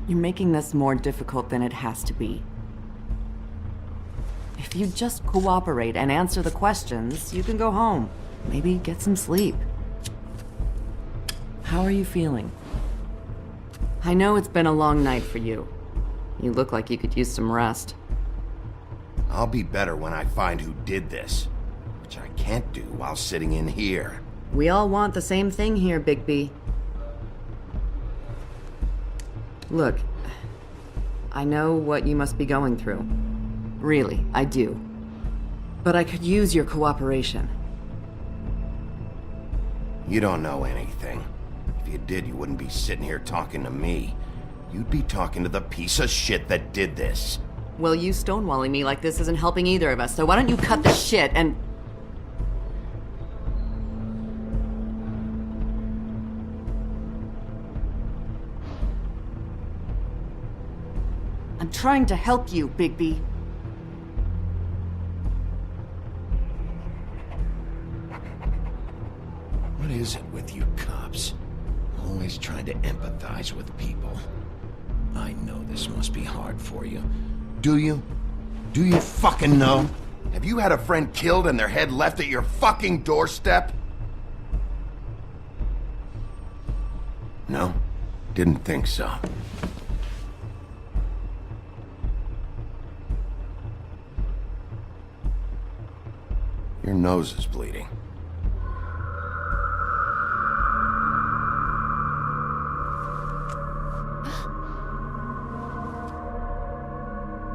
You're making this more difficult than it has to be. If you just cooperate and answer the questions, you can go home. Maybe get some sleep. How are you feeling? I know it's been a long night for you. You look like you could use some rest. I'll be better when I find who did this, which I can't do while sitting in here. We all want the same thing here, Bigby. Look, I know what you must be going through. Really, I do. But I could use your cooperation. You don't know anything. If you did, you wouldn't be sitting here talking to me. You'd be talking to the piece of shit that did this. Well, you stonewalling me like this isn't helping either of us, so why don't you cut the shit and... I'm trying to help you, Bigby. What is it with you cops? Always trying to empathize with people. I know this must be hard for you. Do you? Do you fucking know? Have you had a friend killed and their head left at your fucking doorstep? No? Didn't think so. Your nose is bleeding.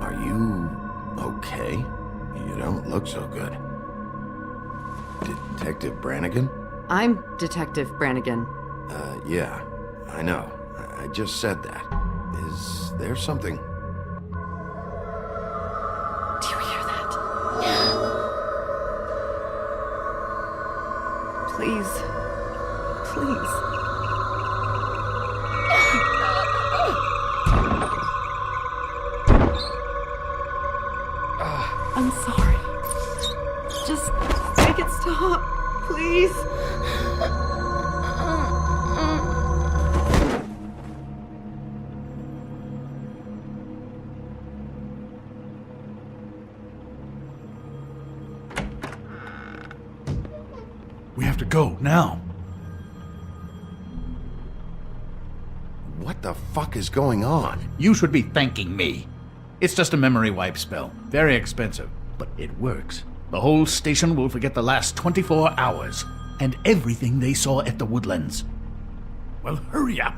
Are you okay? You don't look so good. Detective Brannigan? I'm Detective Brannigan. Yeah, I know. I just said that. Is there something? Do you hear that? Please. Please. I'm sorry. Just make it stop, please. We have to go, now. What the fuck is going on? You should be thanking me. It's just a memory wipe spell. Very expensive, but it works. The whole station will forget the last 24 hours, and everything they saw at the Woodlands. Well, hurry up.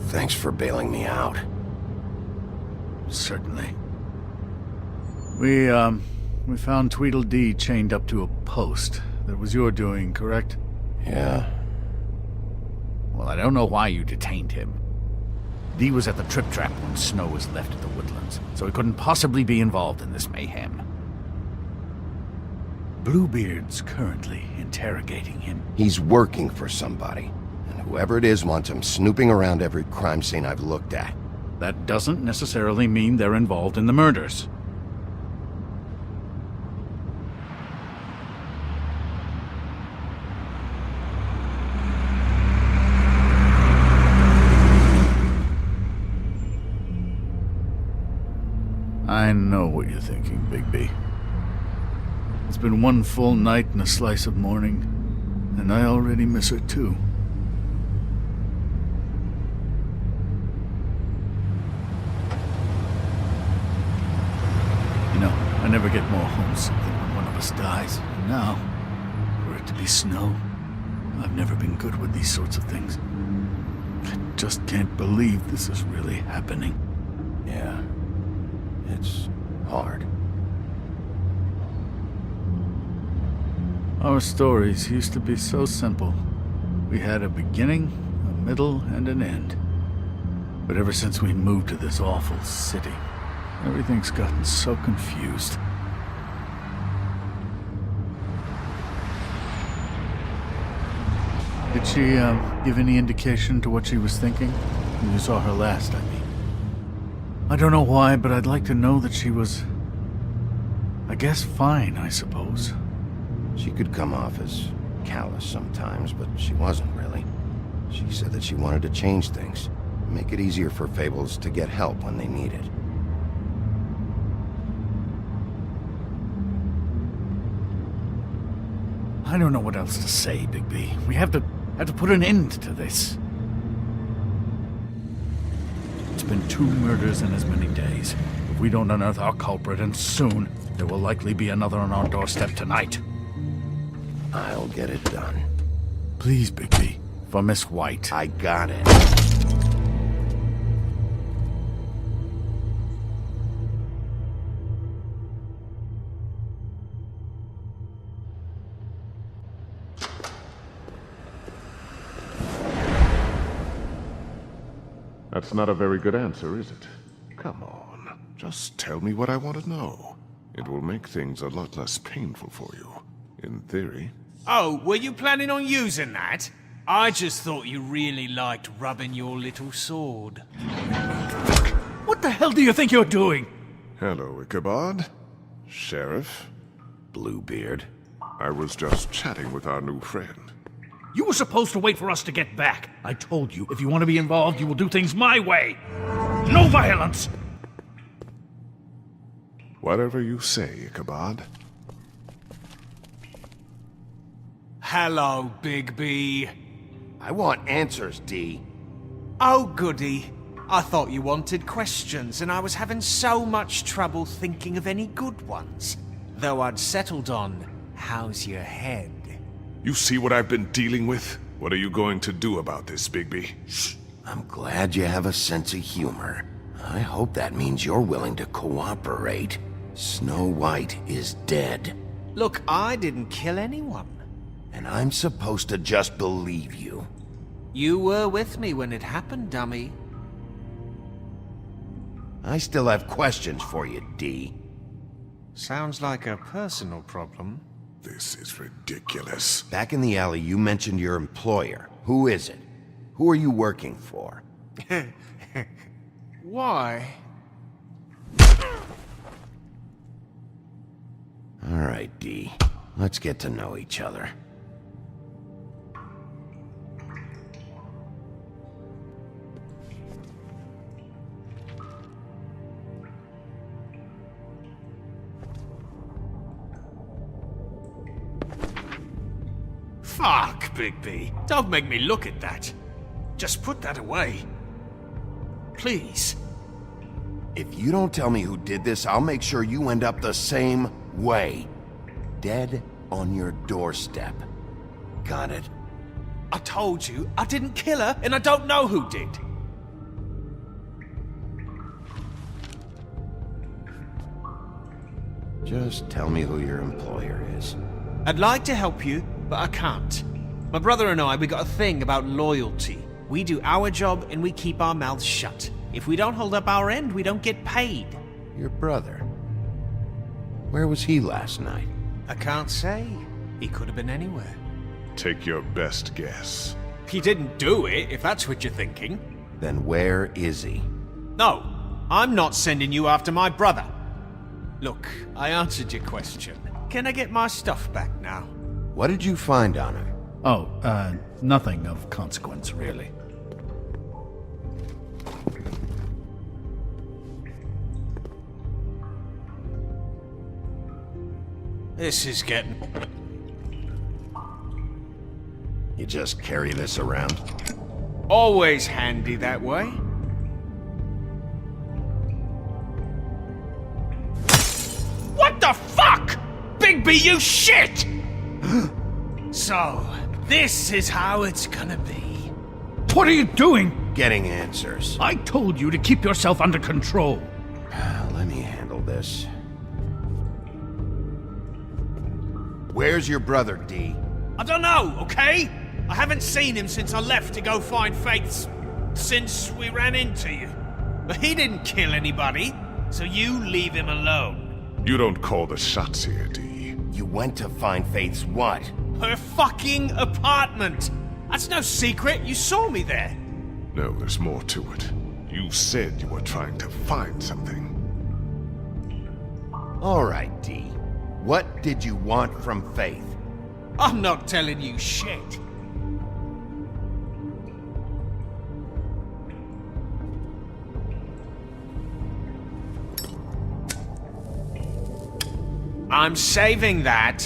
Thanks for bailing me out. Certainly. We found Tweedledee chained up to a post. That was your doing, correct? Yeah. Well, I don't know why you detained him. Dee was at the Trip Trap when Snow was left at the Woodlands, so he couldn't possibly be involved in this mayhem. Bluebeard's currently interrogating him. He's working for somebody. And whoever it is wants him snooping around every crime scene I've looked at. That doesn't necessarily mean they're involved in the murders. I know what you're thinking, Bigby. It's been one full night and a slice of morning, and I already miss her too. You know, I never get more homesick than when one of us dies. And now, for it to be snow. I've never been good with these sorts of things. I just can't believe this is really happening. Yeah. It's hard. Our stories used to be so simple. We had a beginning, a middle, and an end. But ever since we moved to this awful city, everything's gotten so confused. Did she, give any indication to what she was thinking? When you saw her last, I mean. I don't know why, but I'd like to know that she was... I guess fine, I suppose. She could come off as callous sometimes, but she wasn't really. She said that she wanted to change things, make it easier for Fables to get help when they need it. I don't know what else to say, Bigby. We have to put an end to this. It's been 2 murders in as many days. If we don't unearth our culprit, and soon, there will likely be another on our doorstep tonight. I'll get it done. Please, Bigby. For Miss White. I got it. That's not a very good answer, is it? Come on, just tell me what I want to know. It will make things a lot less painful for you, in theory. Oh, were you planning on using that? I just thought you really liked rubbing your little sword. What the hell do you think you're doing? Hello, Ichabod. Sheriff. Bluebeard. I was just chatting with our new friend. You were supposed to wait for us to get back. I told you, if you want to be involved, you will do things my way. No violence! Whatever you say, Ichabod. Hello, Bigby. I want answers, D. Oh, goody. I thought you wanted questions, and I was having so much trouble thinking of any good ones. Though I'd settled on, how's your head? You see what I've been dealing with? What are you going to do about this, Bigby? I'm glad you have a sense of humor. I hope that means you're willing to cooperate. Snow White is dead. Look, I didn't kill anyone. And I'm supposed to just believe you. You were with me when it happened, dummy. I still have questions for you, D. Sounds like a personal problem. This is ridiculous. Back in the alley, you mentioned your employer. Who is it? Who are you working for? Why? All right, D. Let's get to know each other. Fuck, Bigby. Don't make me look at that. Just put that away. Please. If you don't tell me who did this, I'll make sure you end up the same way. Dead on your doorstep. Got it? I told you, I didn't kill her, and I don't know who did. Just tell me who your employer is. I'd like to help you, but I can't. My brother and I, we got a thing about loyalty. We do our job and we keep our mouths shut. If we don't hold up our end, we don't get paid. Your brother. Where was he last night? I can't say. He could have been anywhere. Take your best guess. He didn't do it, if that's what you're thinking. Then where is he? No, I'm not sending you after my brother. Look, I answered your question. Can I get my stuff back now? What did you find on him? Oh, nothing of consequence, really. This is getting... You just carry this around? always handy that way. What the fuck? Bigby! Bigby, you shit! So, this is how it's gonna be. What are you doing? Getting answers. I told you to keep yourself under control. Let me handle this. Where's your brother, D? I don't know, okay? I haven't seen him since I left to go find Faith's... since we ran into you. But he didn't kill anybody, so you leave him alone. You don't call the shots here, D. You went to find Faith's what? Her fucking apartment! That's no secret, you saw me there. No, there's more to it. You said you were trying to find something. All right, D. What did you want from Faith? I'm not telling you shit. I'm saving that.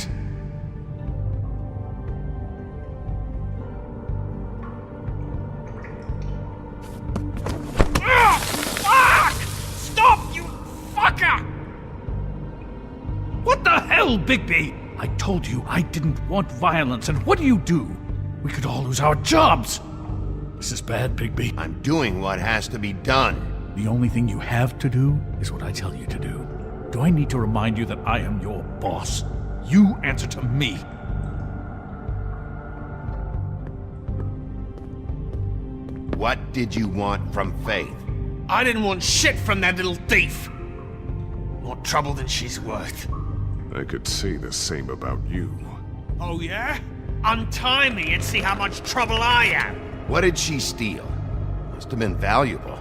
Fuck! Stop, you fucker! What the hell, Bigby? I told you I didn't want violence, and what do? We could all lose our jobs. This is bad, Bigby. I'm doing what has to be done. The only thing you have to do is what I tell you to do. Do I need to remind you that I am your boss? You answer to me. What did you want from Faith? I didn't want shit from that little thief. More trouble than she's worth. I could say the same about you. Oh yeah? Untie me and see how much trouble I am. What did she steal? Must have been valuable.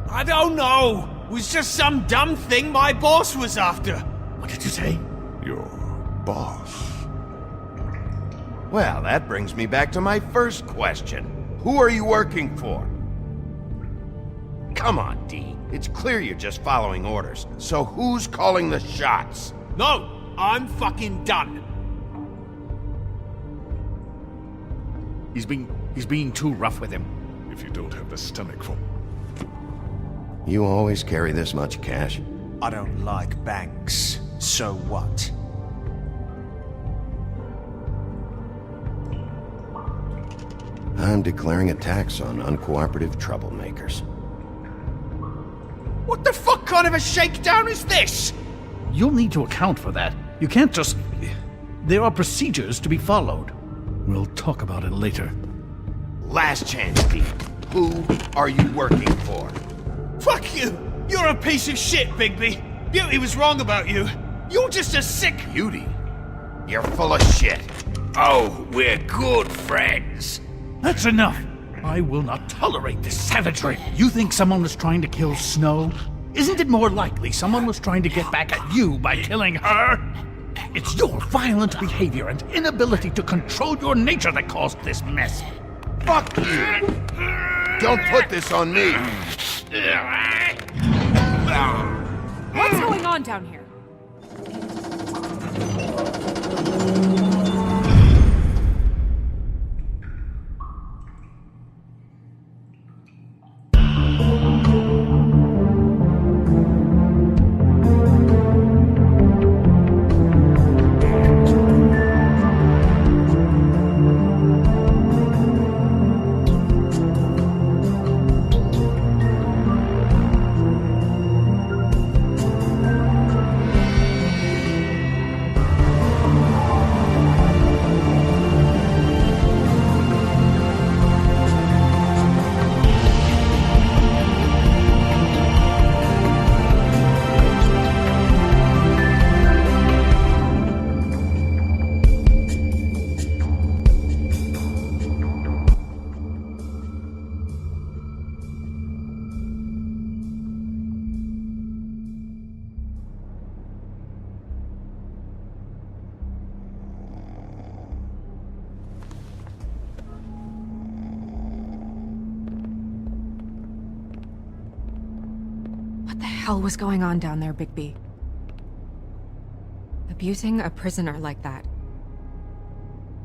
I don't know. It was just some dumb thing my boss was after. What did you say? Your boss. Well, that brings me back to my first question. Who are you working for? Come on, D. It's clear you're just following orders. So who's calling the shots? No, I'm fucking done. He's being too rough with him. If you don't have the stomach for... You always carry this much cash? I don't like banks. So what? I'm declaring a tax on uncooperative troublemakers. What the fuck kind of a shakedown is this? You'll need to account for that. You can't just... There are procedures to be followed. We'll talk about it later. Last chance, D. Who are you working for? Fuck you! You're a piece of shit, Bigby. Beauty was wrong about you. You're just a sick... Beauty? You're full of shit. Oh, we're good friends. That's enough! I will not tolerate this savagery. You think someone was trying to kill Snow? Isn't it more likely someone was trying to get back at you by killing her? It's your violent behavior and inability to control your nature that caused this mess. Fuck you! Don't put this on me! What's going on down here? What the hell was going on down there, Bigby? Abusing a prisoner like that.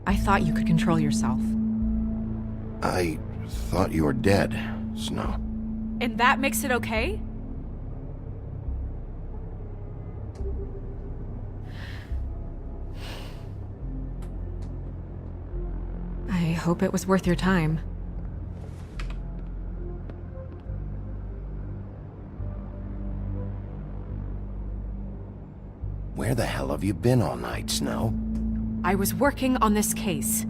I thought you could control yourself. I thought you were dead, Snow. And that makes it okay? hope it was worth your time. Where the hell have you been all night, Snow? I was working on this case.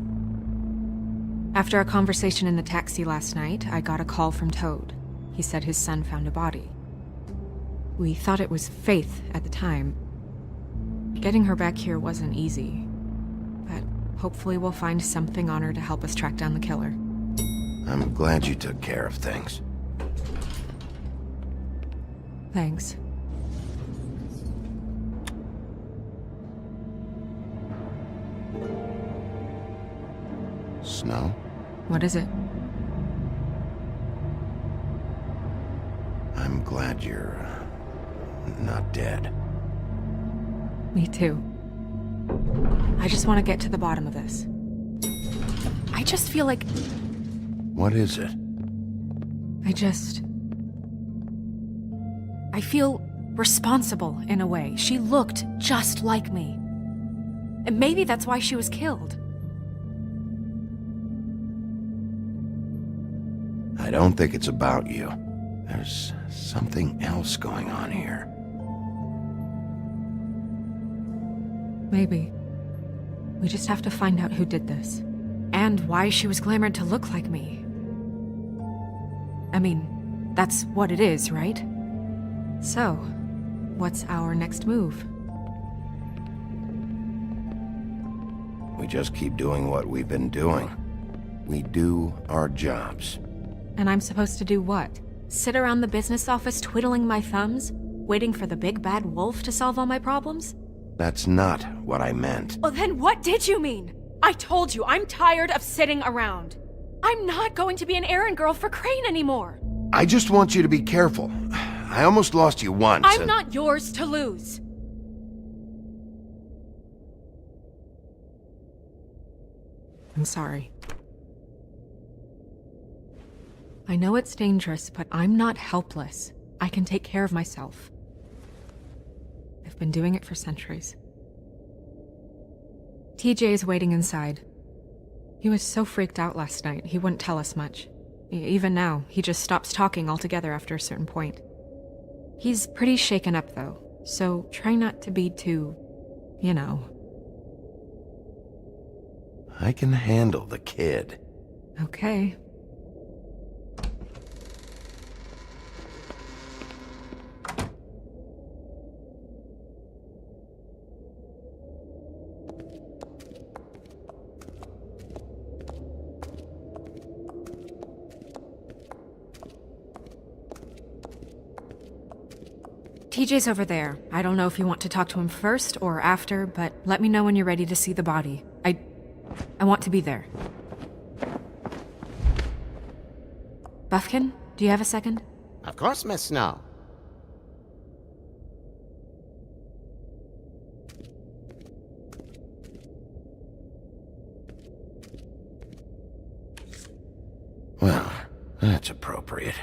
After a conversation in the taxi last night, I got a call from Toad. He said his son found a body. We thought it was Faith at the time. Getting her back here wasn't easy, but hopefully we'll find something on her to help us track down the killer. I'm glad you took care of things. Thanks. Snow? What is it? I'm glad you're not dead. Me too. I just want to get to the bottom of this. I just feel like What is it? I feel responsible in a way. She looked just like me. And maybe that's why she was killed. I don't think it's about you. There's something else going on here. Maybe. We just have to find out who did this. And why she was glamored to look like me. I mean, that's what it is, right? So, what's our next move? We just keep doing what we've been doing. We do our jobs. And I'm supposed to do what? Sit around the business office twiddling my thumbs? Waiting for the big bad wolf to solve all my problems? That's not what I meant. Well, then what did you mean? I told you, I'm tired of sitting around. I'm not going to be an errand girl for Crane anymore. I just want you to be careful. I almost lost you once. I'm not yours to lose. I'm sorry. I know it's dangerous, but I'm not helpless. I can take care of myself. I've been doing it for centuries. TJ is waiting inside. He was so freaked out last night, he wouldn't tell us much. Even now, he just stops talking altogether after a certain point. He's pretty shaken up, though, so try not to be too, you know. I can handle the kid. Okay. TJ's over there. I don't know if you want to talk to him first or after, but let me know when you're ready to see the body. I want to be there. Buffkin, do you have a second? Of course, Miss Snow. Well, that's appropriate.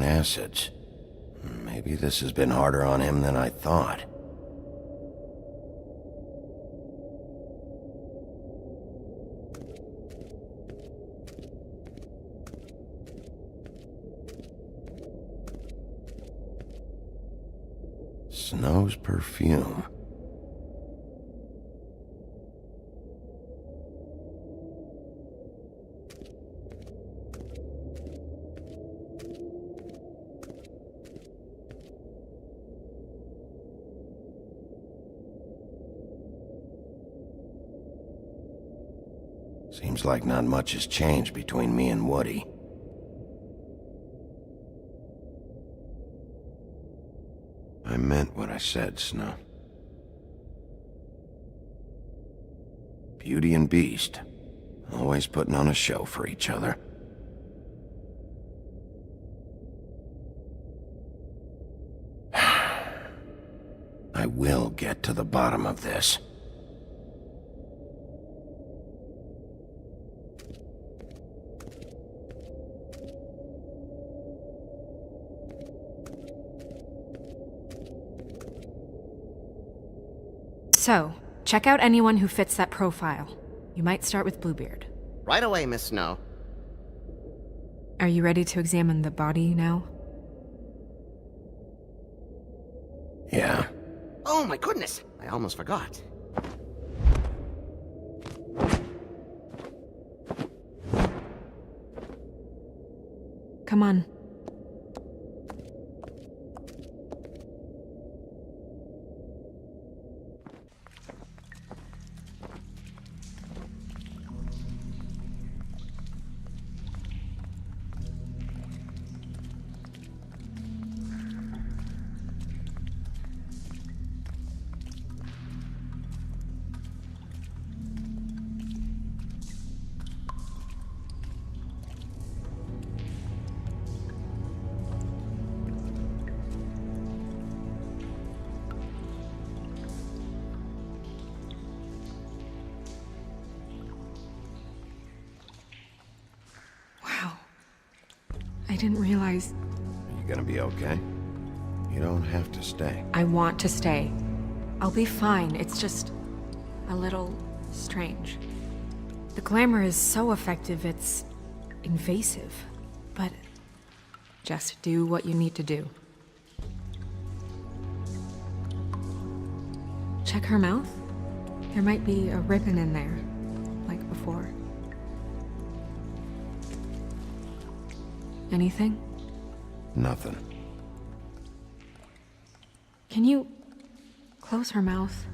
Acids. Maybe this has been harder on him than I thought. Snow's perfume. Seems like not much has changed between me and Woody. I meant what I said, Snow. Beauty and Beast, always putting on a show for each other. I will get to the bottom of this. So, check out anyone who fits that profile. You might start with Bluebeard. Right away, Miss Snow. Are you ready to examine the body now? Yeah. Oh my goodness! I almost forgot. Come on. Wow. I didn't realize... Are you gonna be okay? You don't have to stay. I want to stay. I'll be fine. It's just a little strange. The glamour is so effective, it's invasive. But just do what you need to do. Check her mouth. There might be a ribbon in there, like before. Anything? Nothing. Can you close her mouth?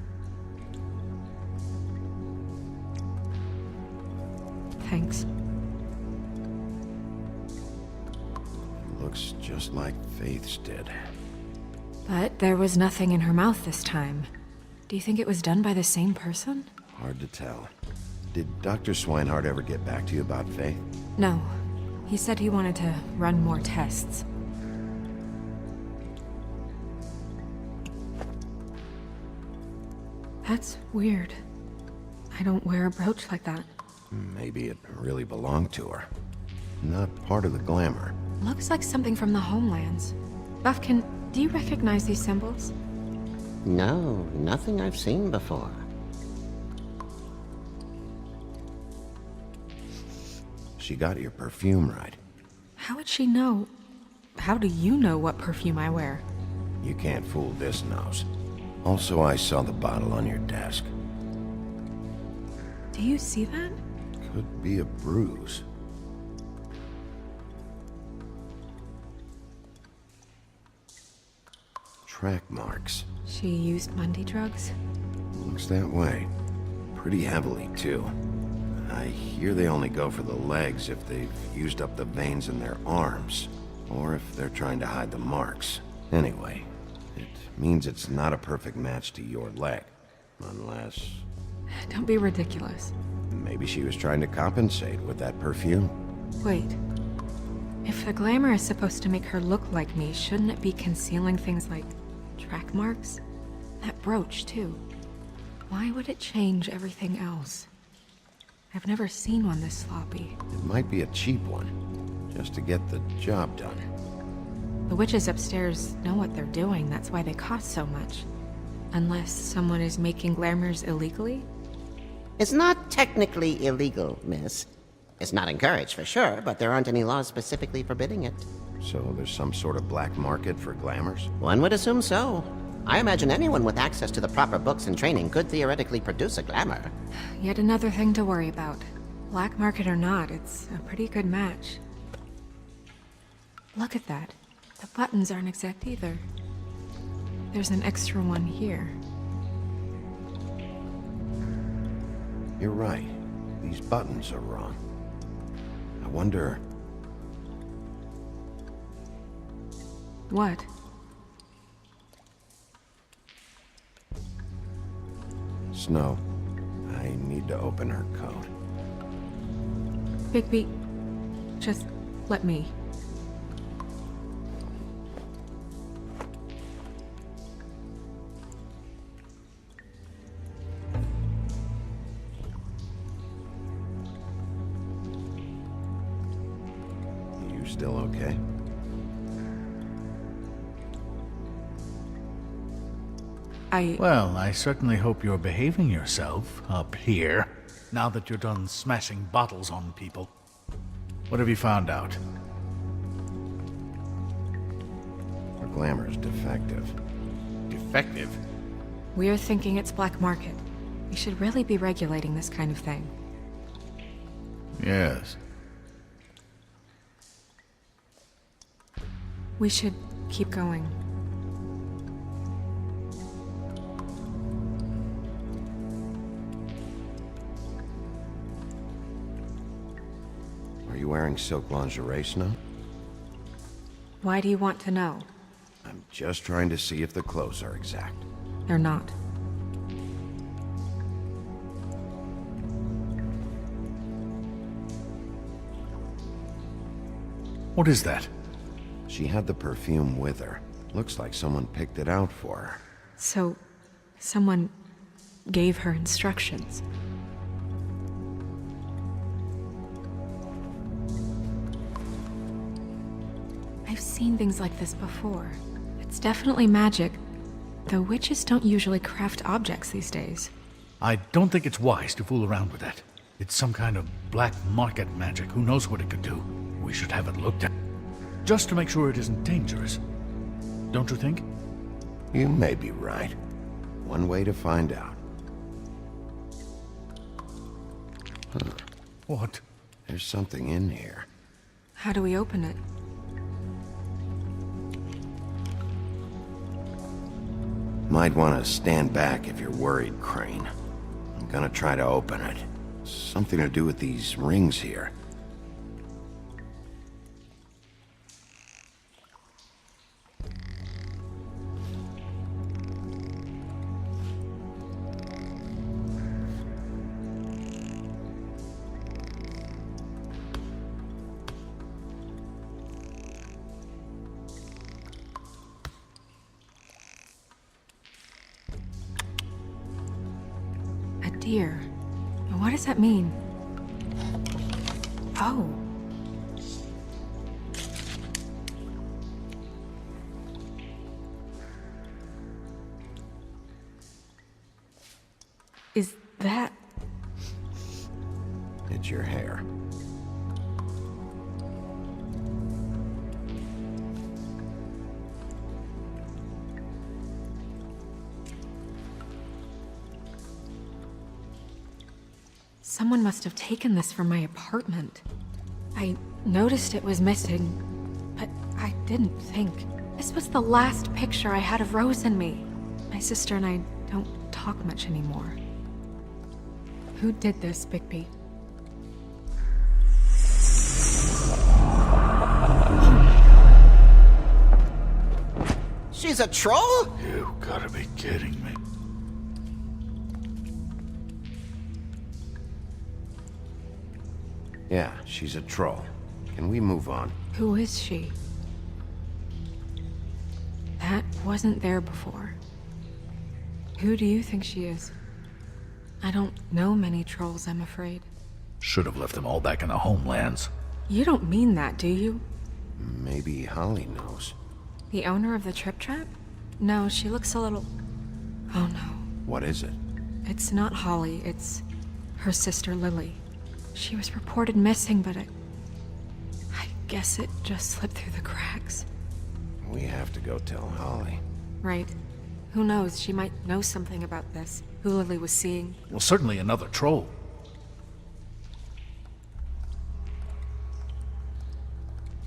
Thanks. Looks just like Faith's did. But there was nothing in her mouth this time. Do you think it was done by the same person? Hard to tell. Did Dr. Swinehart ever get back to you about Faith? No. He said he wanted to run more tests. That's weird. I don't wear a brooch like that. Maybe it really belonged to her. Not part of the glamour. Looks like something from the Homelands. Buffkin, do you recognize these symbols? No, nothing I've seen before. She got your perfume right. How would she know? How do you know what perfume I wear? You can't fool this nose. Also, I saw the bottle on your desk. Do you see that? Could be a bruise. Track marks. She used Mundy drugs? Looks that way. Pretty heavily, too. I hear they only go for the legs if they've used up the veins in their arms, or if they're trying to hide the marks. Anyway, it means it's not a perfect match to your leg. Unless... Don't be ridiculous. maybe she was trying to compensate with that perfume. Wait. If the glamour is supposed to make her look like me, shouldn't it be concealing things like track marks? That brooch, too. Why would it change everything else? I've never seen one this sloppy. It might be a cheap one, just to get the job done. The witches upstairs know what they're doing, that's why they cost so much. Unless someone is making glamours illegally? It's not technically illegal, miss. It's not encouraged for sure, but there aren't any laws specifically forbidding it. So there's some sort of black market for glamours? One would assume so. I imagine anyone with access to the proper books and training could theoretically produce a glamour. Yet another thing to worry about. Black market or not, it's a pretty good match. Look at that. The buttons aren't exact either. There's an extra one here. You're right. These buttons are wrong. I wonder... What? Snow, I need to open her coat. Bigby, just let me. You still okay? Well, I certainly hope you're behaving yourself up here, now that you're done smashing bottles on people. What have you found out? Her glamour's defective. Defective? We're thinking it's black market. We should really be regulating this kind of thing. Yes. We should keep going. Are you wearing silk lingerie, Snow? Why do you want to know? I'm just trying to see if the clothes are exact. They're not. What is that? She had the perfume with her. Looks like someone picked it out for her. So, someone gave her instructions. I've seen things like this before. It's definitely magic, though witches don't usually craft objects these days. I don't think it's wise to fool around with that. It's some kind of black market magic. Who knows what it could do? We should have it looked at. Just to make sure it isn't dangerous. Don't you think? You may be right. One way to find out. What? There's something in here. How do we open it? Might want to stand back if you're worried, Crane. I'm gonna try to open it. Something to do with these rings here. A deer. What does that mean? Oh. Is that... It's your hair. Someone must have taken this from my apartment. I noticed it was missing, but I didn't think. This was the last picture I had of Rose and me. My sister and I don't talk much anymore. Who did this, Bigby? She's a troll? You gotta be kidding me. Yeah, she's a troll. Can we move on? Who is she? That wasn't there before. Who do you think she is? I don't know many trolls, I'm afraid. Should have left them all back in the homelands. You don't mean that, do you? Maybe Holly knows. The owner of the Trip Trap? No, she looks a little... Oh no. What is it? It's not Holly, it's her sister Lily. She was reported missing, but I guess it just slipped through the cracks. We have to go tell Holly. Right. Who knows, she might know something about this. Who Lily was seeing. Well, certainly another troll.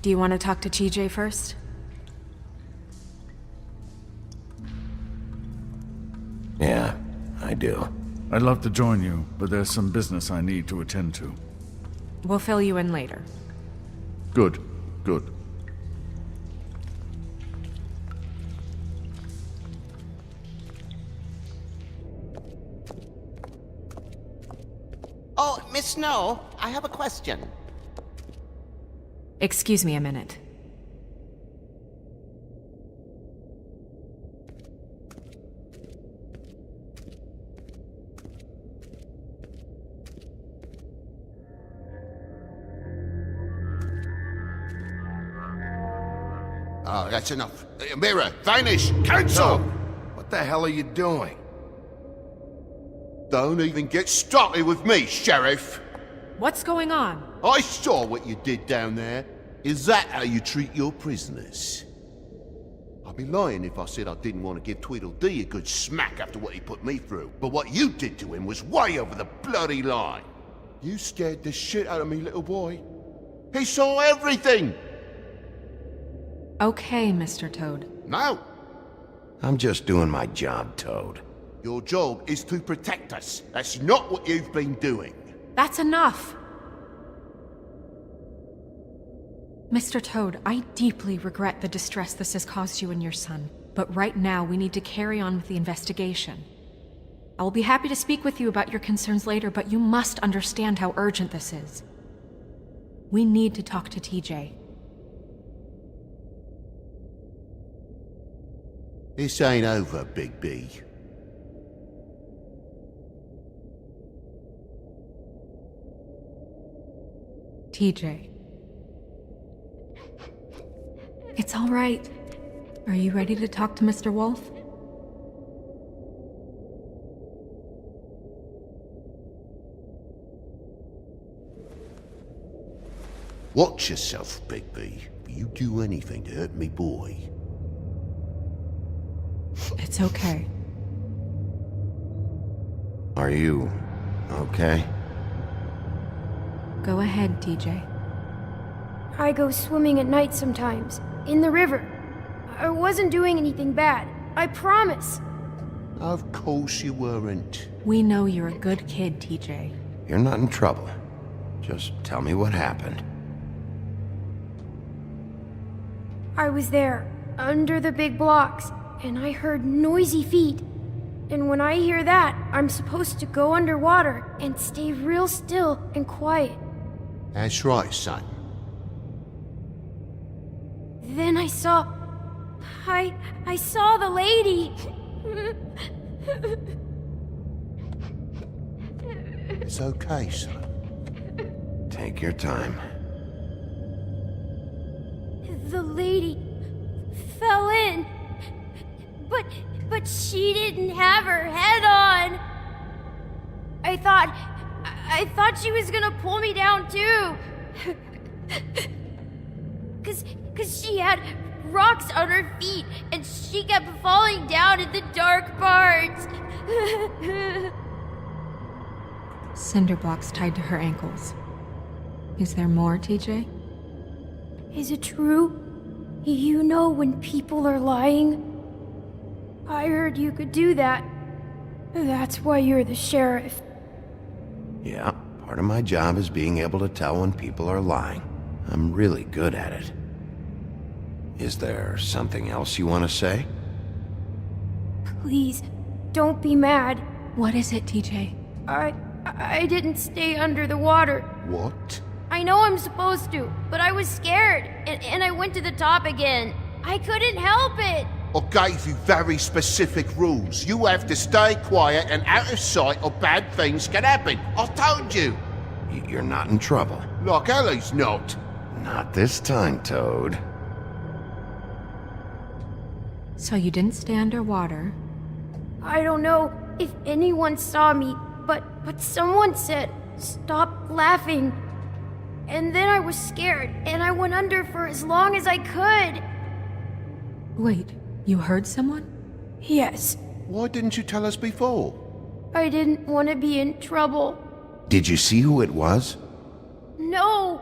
Do you want to talk to TJ first? Yeah, I do. I'd love to join you, but there's some business I need to attend to. We'll fill you in later. Good, good. Oh, Miss Snow, I have a question. Excuse me a minute. Oh, that's enough. Mira, vanish! Cancel! What What the hell are you doing? Don't even get started with me, Sheriff! What's going on? I saw what you did down there. Is that how you treat your prisoners? I'd be lying if I said I didn't want to give Tweedledee a good smack after what he put me through. But what you did to him was way over the bloody line. You scared the shit out of me, little boy. He saw everything! Okay, Mr. Toad. No. I'm just doing my job, Toad. Your job is to protect us. That's not what you've been doing. That's enough! Mr. Toad, I deeply regret the distress this has caused you and your son. But right now, we need to carry on with the investigation. I will be happy to speak with you about your concerns later, but you must understand how urgent this is. We need to talk to TJ. This ain't over, Big B. TJ. It's all right. Are you ready to talk to Mr. Wolf? Watch yourself, Big B. If you do anything to hurt me, boy. It's okay. Are you okay? Go ahead, TJ. I go swimming at night sometimes, in the river. I wasn't doing anything bad, I promise. Of course you weren't. We know you're a good kid, TJ. You're not in trouble. Just tell me what happened. I was there, under the big blocks, and I heard noisy feet. And when I hear that, I'm supposed to go underwater and stay real still and quiet. That's right, son. Then I saw the lady. It's okay, son. Take your time. The lady fell in. But she didn't have her head on. I thought she was gonna pull me down too. Cause she had rocks on her feet and she kept falling down in the dark parts. Cinder blocks tied to her ankles. Is there more, TJ? Is it true? You know when people are lying? I heard you could do that. That's why you're the sheriff. Yeah, part of my job is being able to tell when people are lying. I'm really good at it. Is there something else you want to say? Please, don't be mad. What is it, TJ? I didn't stay under the water. What? I know I'm supposed to, but I was scared, and I went to the top again. I couldn't help it. I gave you very specific rules. You have to stay quiet and out of sight or bad things can happen. I told you. You're not in trouble. Like Ellie's not. Not this time, Toad. So you didn't stay underwater. I don't know if anyone saw me, but someone said, "Stop laughing." And then I was scared, and I went under for as long as I could. Wait, you heard someone? Yes, Why didn't you tell us before? I didn't want to be in trouble. Did you see who it was? No!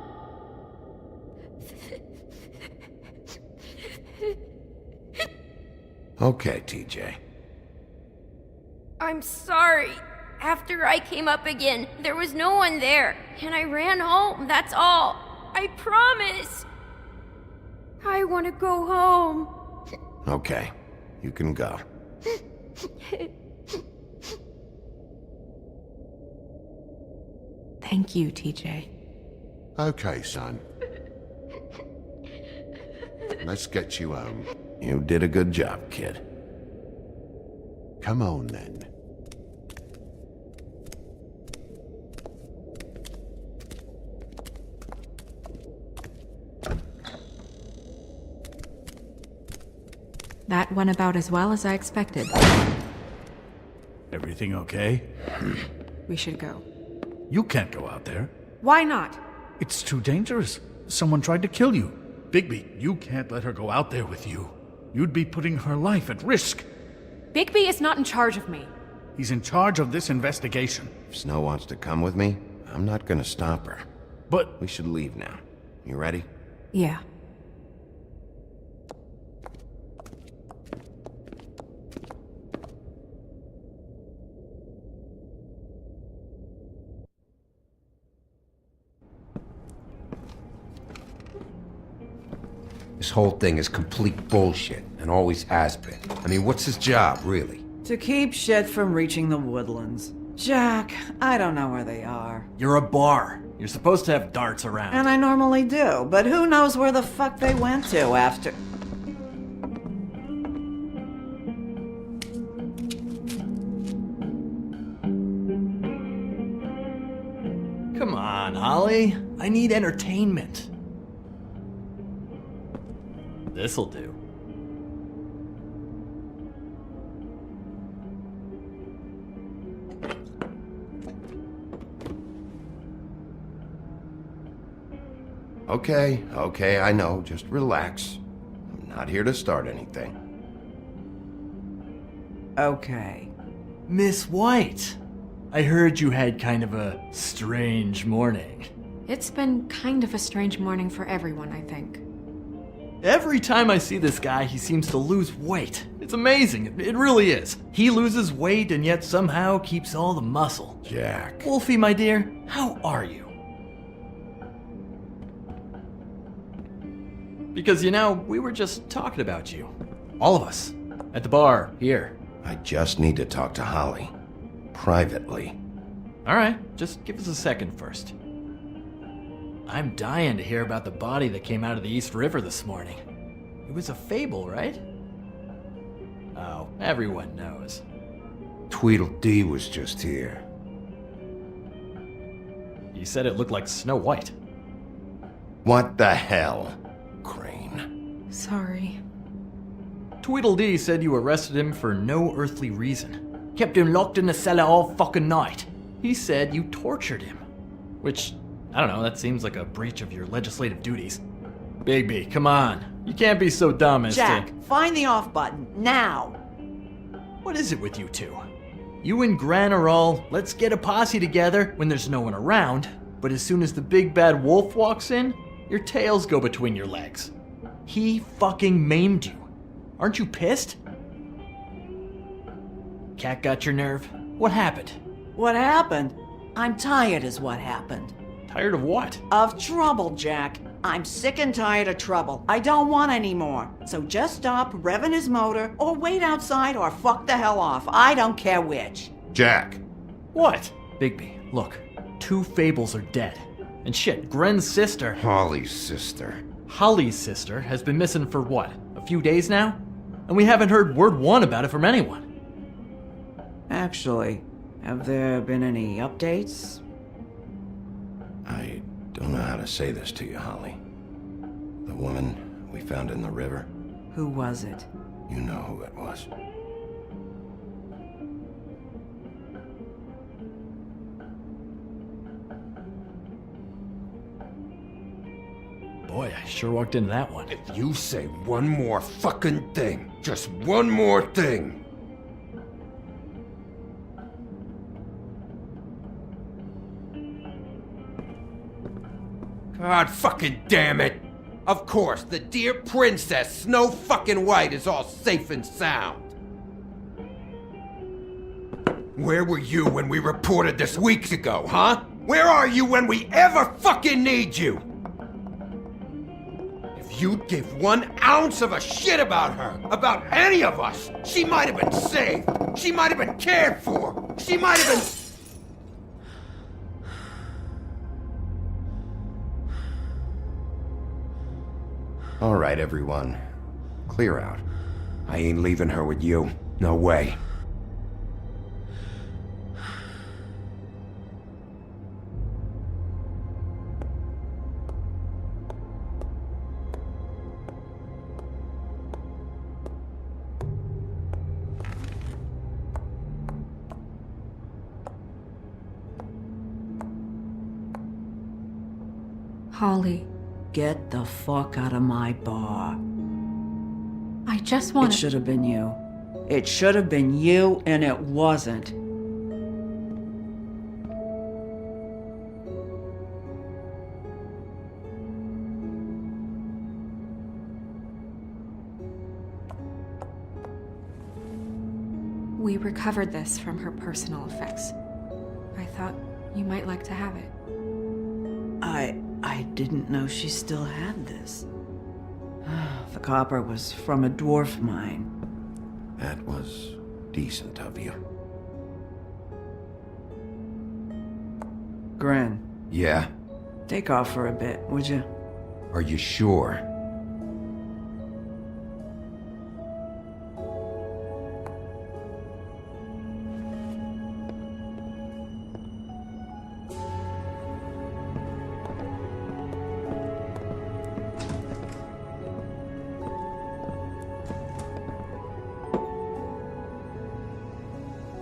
Okay, TJ. I'm sorry. After I came up again, there was no one there, and I ran home, that's all. I promise. I want to go home. Okay, you can go. Thank you, TJ. Okay, son. Let's get you home. You did a good job, kid. Come on, then. That went about as well as I expected. Everything okay? We should go. You can't go out there. Why not? It's too dangerous. Someone tried to kill you. Bigby, you can't let her go out there with you. You'd be putting her life at risk. Bigby is not in charge of me. He's in charge of this investigation. If Snow wants to come with me, I'm not gonna stop her. But We should leave now. You ready? Yeah. This whole thing is complete bullshit, and always has been. I mean, what's his job, really? To keep shit from reaching the woodlands. Jack, I don't know where they are. You're a bar. You're supposed to have darts around. And I normally do, but who knows where the fuck they went to after... Come on, Holly. I need entertainment. This'll do. Okay, I know. Just relax. I'm not here to start anything. Okay. Miss White, I heard you had kind of a strange morning. It's been kind of a strange morning for everyone, I think. Every time I see this guy, he seems to lose weight. It's amazing. It really is. He loses weight and yet somehow keeps all the muscle. Jack. Wolfie, my dear, how are you? Because, you know, we were just talking about you. All of us. At the bar, here. I just need to talk to Holly. Privately. Alright, just give us a second first. I'm dying to hear about the body that came out of the East River this morning. It was a fable, right? Oh, everyone knows. Tweedledee was just here. You said it looked like Snow White. What the hell, Crane? Sorry. Tweedledee said you arrested him for no earthly reason. Kept him locked in the cellar all fucking night. He said you tortured him. Which, I don't know, that seems like a breach of your legislative duties. Bigby, come on. You can't be so dumb as Jack, to... find the off button, now! What is it with you two? You and Gran are all, let's get a posse together when there's no one around, but as soon as the big bad wolf walks in, your tails go between your legs. He fucking maimed you. Aren't you pissed? Cat got your nerve? What happened? What happened? I'm tired is what happened. Tired of what? Of trouble, Jack. I'm sick and tired of trouble. I don't want any more. So just stop revving his motor, or wait outside, or fuck the hell off. I don't care which. Jack. What? Bigby, look. 2 fables are dead. And shit, Gren's sister... Holly's sister. Holly's sister has been missing for what? A few days now? And we haven't heard word one about it from anyone. Actually, have there been any updates? I don't know how to say this to you, Holly. The woman we found in the river, Who was it? you know who it was. Boy, I sure walked into that one. If you say one more fucking thing, just one more thing. God fucking damn it! Of course, the dear princess Snow fucking White is all safe and sound. Where were you when we reported this weeks ago, huh? Where are you when we ever fucking need you? If you'd give 1 ounce of a shit about her, about any of us, she might have been saved. She might have been cared for. She might have been... All right, everyone. Clear out. I ain't leaving her with you. No way. Holly, Get the fuck out of my bar. I just It want should have been you. It should have been you, and it wasn't. We recovered this from her personal effects. I thought you might like to have it. I didn't know she still had this. The copper was from a dwarf mine. That was decent of you. Gren, Yeah? take off for a bit, would you? Are you sure?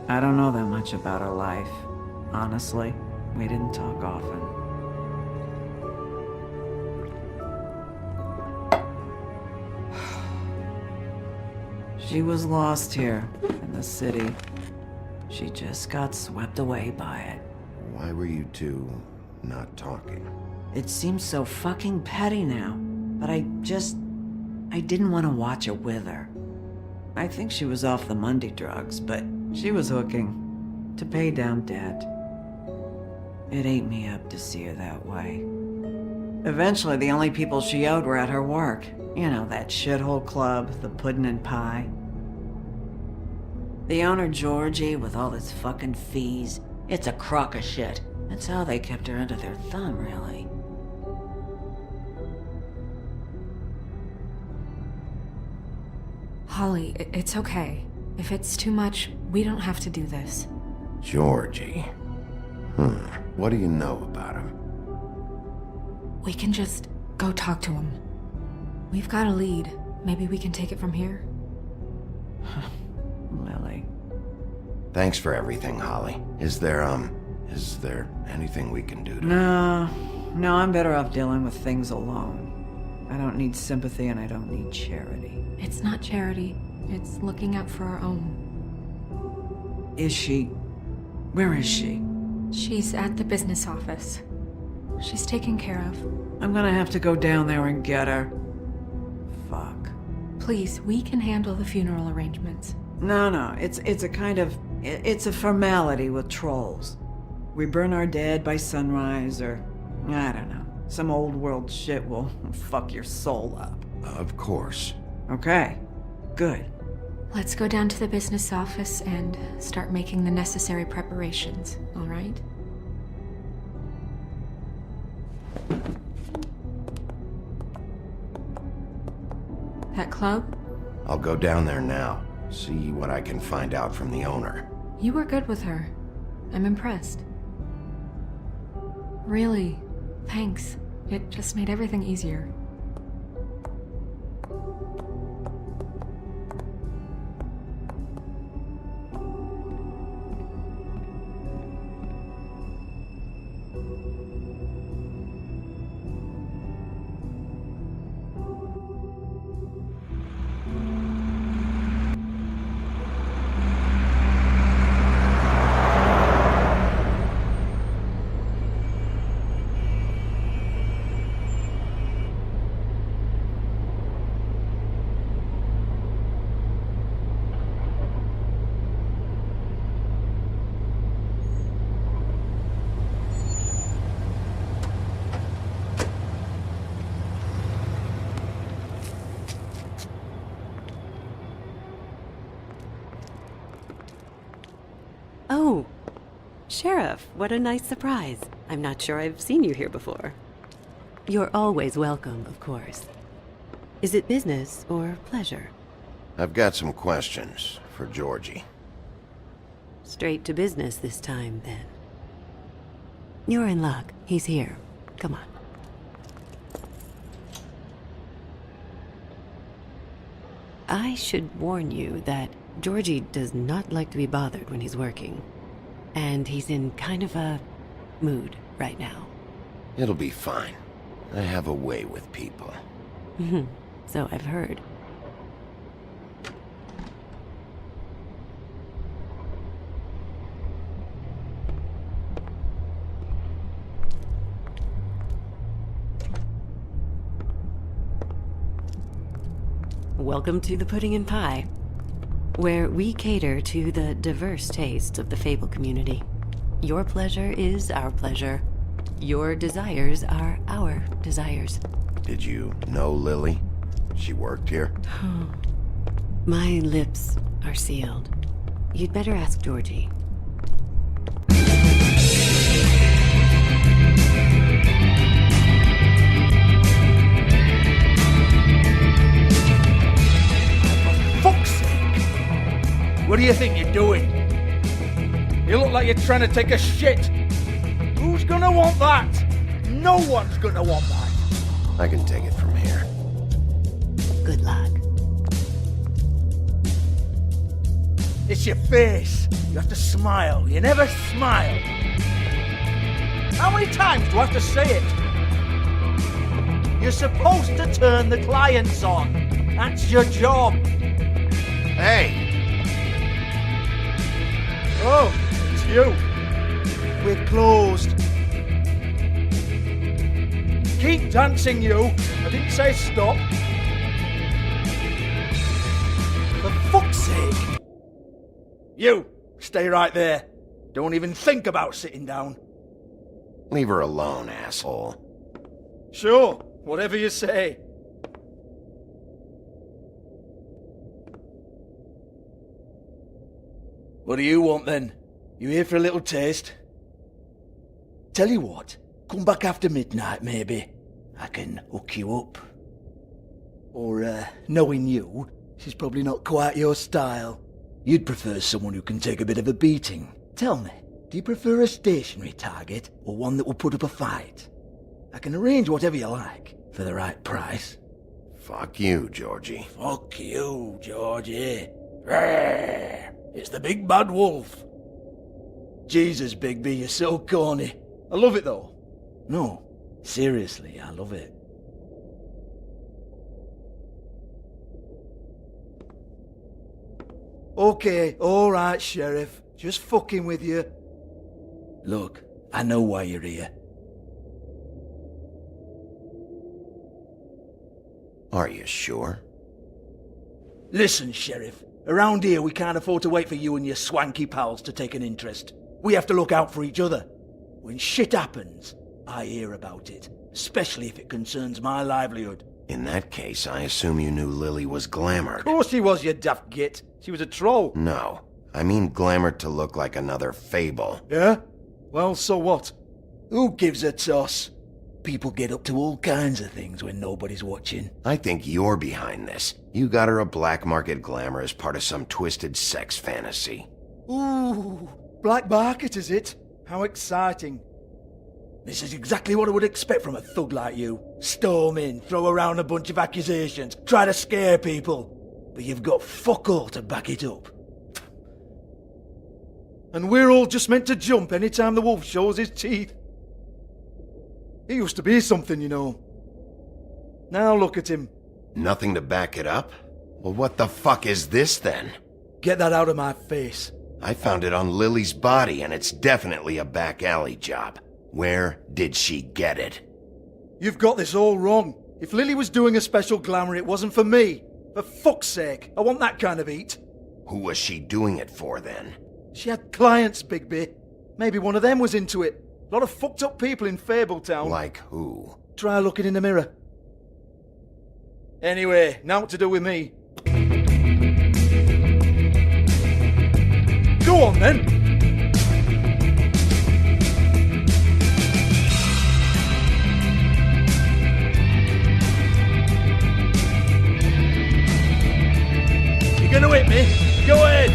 I don't know that much about her life. Honestly, we didn't talk often. She was lost here, in the city. She just got swept away by it. Why were you two not talking? It seems so fucking petty now, but I didn't want to watch it with her. I think she was off the Monday drugs, but she was hooking to pay down debt. It ate me up to see her that way. Eventually, the only people she owed were at her work. You know, that shithole club, the Puddin' and Pie. The owner, Georgie, with all his fucking fees, it's a crock of shit. That's how they kept her under their thumb, really. Holly, it's okay. If it's too much, we don't have to do this. Georgie. What do you know about him? We can just go talk to him. We've got a lead. Maybe we can take it from here? Lily. Thanks for everything, Holly. Is there anything we can do to... No, I'm better off dealing with things alone. I don't need sympathy and I don't need charity. It's not charity. It's looking out for our own. Is she... Where is she? She's at the business office. She's taken care of. I'm gonna have to go down there and get her. Fuck. Please, we can handle the funeral arrangements. No, it's a kind of... It's a formality with trolls. We burn our dead by sunrise, or... I don't know. Some old world shit will fuck your soul up. Of course. Okay. Good. Let's go down to the business office and start making the necessary preparations, all right? That club? I'll go down there now. See what I can find out from the owner. You were good with her. I'm impressed. Really, thanks. It just made everything easier. Oh, Sheriff, what a nice surprise. I'm not sure I've seen you here before. You're always welcome, of course. Is it business or pleasure? I've got some questions for Georgie. Straight to business this time, then. You're in luck. He's here. Come on. I should warn you that Georgie does not like to be bothered when he's working. And he's in kind of a mood right now. It'll be fine. I have a way with people. So I've heard. Welcome to the Pudding and Pie, where we cater to the diverse tastes of the Fable community. Your pleasure is our pleasure. Your desires are our desires. Did you know Lily? She worked here? My lips are sealed. You'd better ask Georgie. Fuck's sake! What do you think you're doing? You look like you're trying to take a shit. Who's gonna want that? No one's gonna want that. I can take it from here. Good luck. It's your face. You have to smile. You never smile. How many times do I have to say it? You're supposed to turn the clients on. That's your job. Hey! Oh, it's you. We're closed. Keep dancing, you. I didn't say stop. For fuck's sake. You, stay right there. Don't even think about sitting down. Leave her alone, asshole. Sure, whatever you say. What do you want then? You here for a little taste? Tell you what, come back after midnight maybe. I can hook you up. Or, knowing you, she's probably not quite your style. You'd prefer someone who can take a bit of a beating. Tell me, do you prefer a stationary target or one that will put up a fight? I can arrange whatever you like for the right price. Fuck you, Georgie. Fuck you, Georgie. Rawr. It's the big bad wolf. Jesus, Bigby, you're so corny. I love it though. No, seriously, I love it. Okay, alright, Sheriff. Just fucking with you. Look, I know why you're here. Are you sure? Listen, Sheriff. Around here, we can't afford to wait for you and your swanky pals to take an interest. We have to look out for each other. When shit happens, I hear about it, especially if it concerns my livelihood. In that case, I assume you knew Lily was glamored. Of course she was, you daft git. She was a troll. No, I mean glamored to look like another Fable. Yeah? Well, so what? Who gives a toss? People get up to all kinds of things when nobody's watching. I think you're behind this. You got her a black market glamour as part of some twisted sex fantasy. Ooh, black market is it? How exciting. This is exactly what I would expect from a thug like you. Storm in, throw around a bunch of accusations, try to scare people. But you've got fuck all to back it up. And we're all just meant to jump any time the wolf shows his teeth. He used to be something, you know. Now look at him. Nothing to back it up? Well, what the fuck is this then? Get that out of my face. I found it on Lily's body, and it's definitely a back alley job. Where did she get it? You've got this all wrong. If Lily was doing a special glamour, it wasn't for me. For fuck's sake, I want that kind of eat. Who was she doing it for then? She had clients, Bigby. Maybe one of them was into it. A lot of fucked up people in Fabletown. Like who? Try looking in the mirror. Anyway, now what to do with me. Go on then. You're gonna hit me? Go ahead.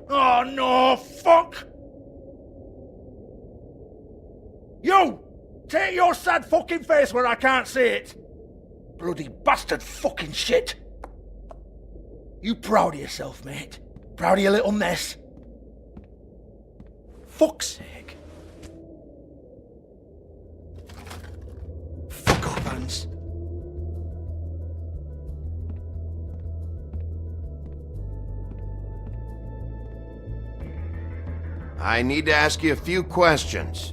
Oh no, fuck! You! Take your sad fucking face where I can't see it! Bloody bastard fucking shit! You proud of yourself, mate? Proud of your little mess? Fuck's sake. Hans. I need to ask you a few questions.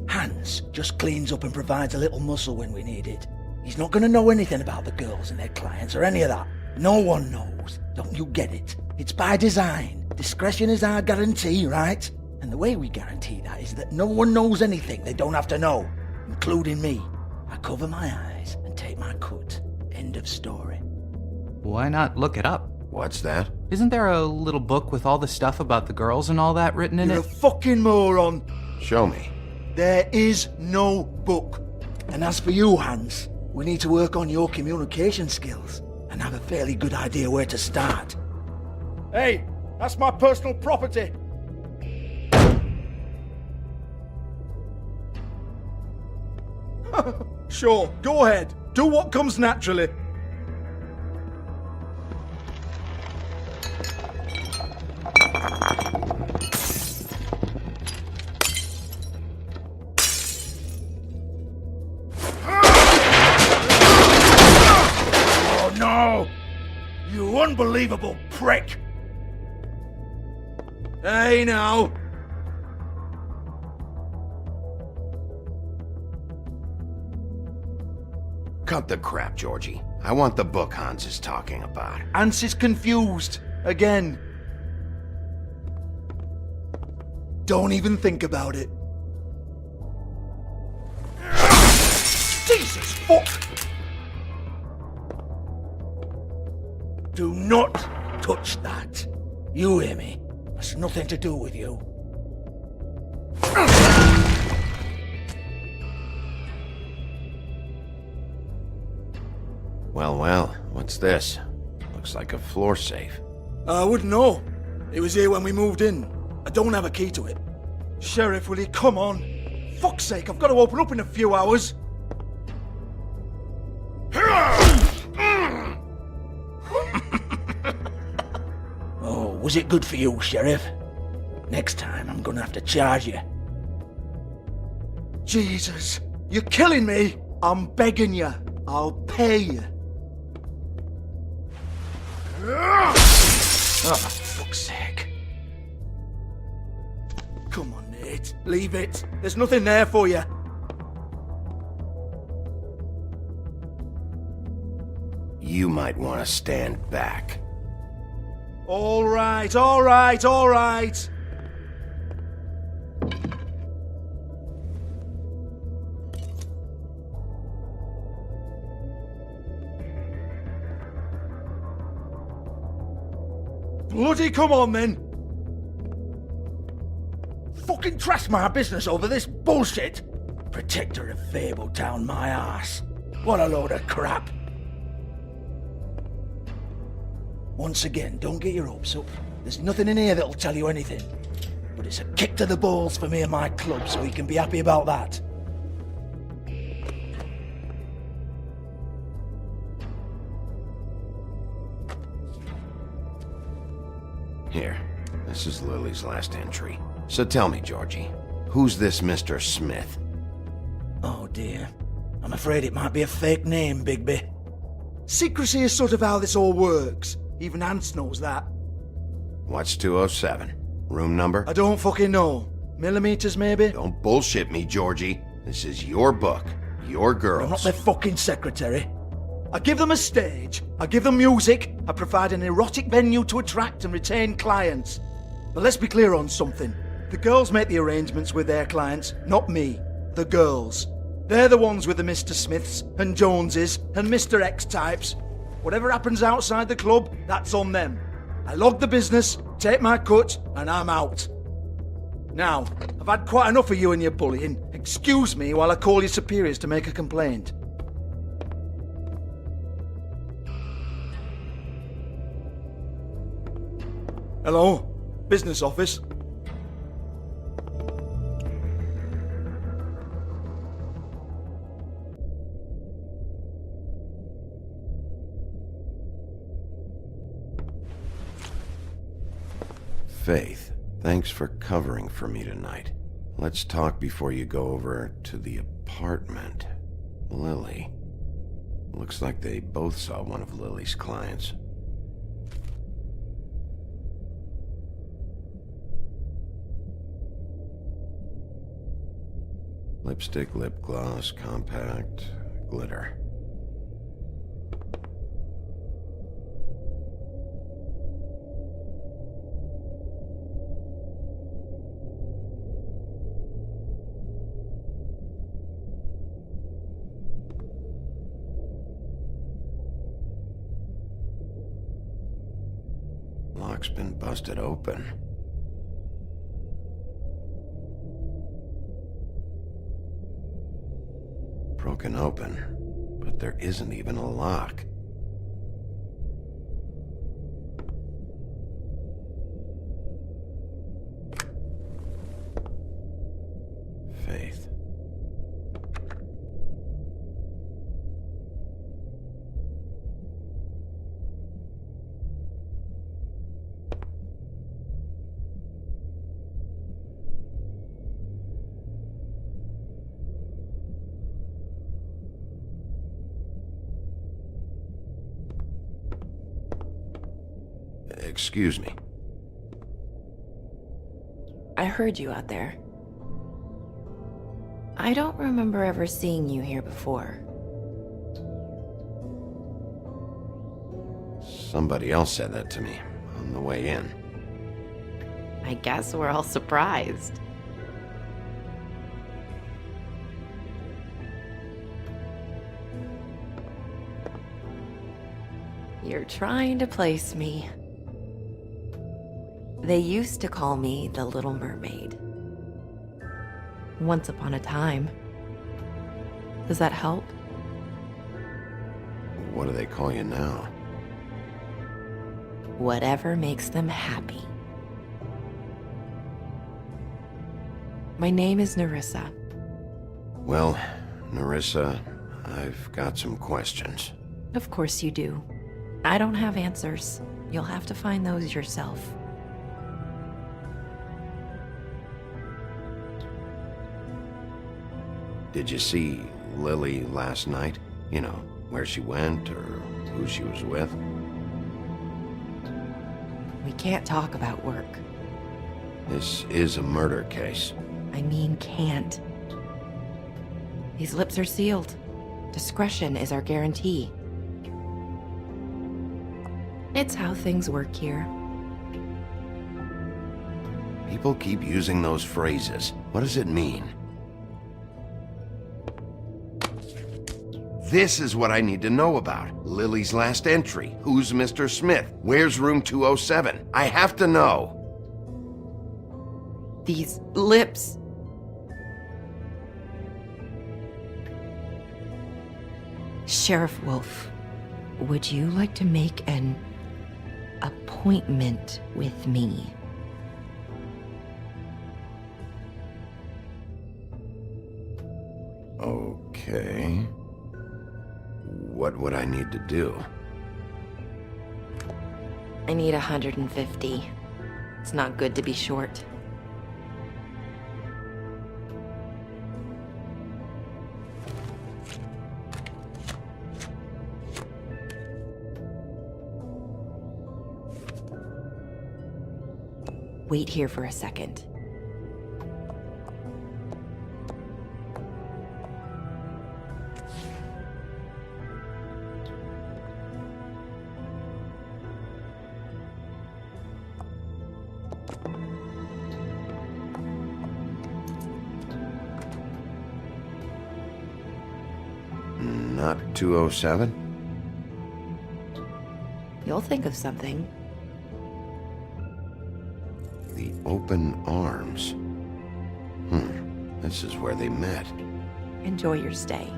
Hans just cleans up and provides a little muscle when we need it. He's not gonna know anything about the girls and their clients or any of that. No one knows. Don't you get it? It's by design. Discretion is our guarantee, right? And the way we guarantee that is that no one knows anything they don't have to know, including me. I cover my eyes and take my cut. End of story. Why not look it up? What's that? Isn't there a little book with all the stuff about the girls and all that written in You're it? a fucking moron. Show me. There is no book. And as for you, Hans, we need to work on your communication skills and have a fairly good idea where to start. Hey, that's my personal property. Sure, go ahead. Do what comes naturally. Oh no! You unbelievable prick! Hey now! Cut the crap, Georgie. I want the book Hans is talking about. Hans is confused. Again. Don't even think about it. Jesus fuck! Do not touch that. You hear me? That's nothing to do with you. Well, what's this? Looks like a floor safe. I wouldn't know. It was here when we moved in. I don't have a key to it. Sheriff, will you come on? Fuck's sake, I've got to open up in a few hours. Oh, was it good for you, Sheriff? Next time I'm gonna have to charge you. Jesus, you're killing me! I'm begging you. I'll pay you. Oh, for fuck's sake. Come on, Nate. Leave it. There's nothing there for you. You might want to stand back. All right, all right, all right. Bloody come on then! Fucking trash my business over this bullshit! Protector of Fabletown, my ass. What a load of crap. Once again, don't get your hopes up. There's nothing in here that'll tell you anything. But it's a kick to the balls for me and my club, so you can be happy about that. Here, this is Lily's last entry. So tell me, Georgie, who's this Mr. Smith? Oh dear. I'm afraid it might be a fake name, Bigby. Secrecy is sort of how this all works. Even Hans knows that. What's 207? Room number? I don't fucking know. Millimeters, maybe? Don't bullshit me, Georgie. This is your book. Your girls. I'm not their fucking secretary. I give them a stage, I give them music, I provide an erotic venue to attract and retain clients. But let's be clear on something. The girls make the arrangements with their clients, not me. The girls. They're the ones with the Mr. Smiths and Joneses and Mr. X types. Whatever happens outside the club, that's on them. I log the business, take my cut, and I'm out. Now, I've had quite enough of you and your bullying. Excuse me while I call your superiors to make a complaint. Hello? Business office? Faith, thanks for covering for me tonight. Let's talk before you go over to the apartment. Lily. Looks like they both saw one of Lily's clients. Lipstick, lip gloss, compact, glitter. Lock's been busted open. Broken open, but there isn't even a lock. Faith. Excuse me. I heard you out there. I don't remember ever seeing you here before. Somebody else said that to me on the way in. I guess we're all surprised. You're trying to place me. They used to call me the Little Mermaid. Once upon a time. Does that help? What do they call you now? Whatever makes them happy. My name is Nerissa. Well, Nerissa, I've got some questions. Of course you do. I don't have answers. You'll have to find those yourself. Did you see Lily last night? You know, where she went or who she was with? We can't talk about work. This is a murder case. I mean can't. These lips are sealed. Discretion is our guarantee. It's how things work here. People keep using those phrases. What does it mean? This is what I need to know about. Lily's last entry. Who's Mr. Smith? Where's room 207? I have to know. These lips. Sheriff Wolf, would you like to make an appointment with me? Okay. What would I need to do? I need 150. It's not good to be short. Wait here for a second. Not 207? You'll think of something. The Open Arms. This is where they met. Enjoy your stay.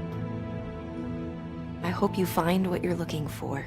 I hope you find what you're looking for.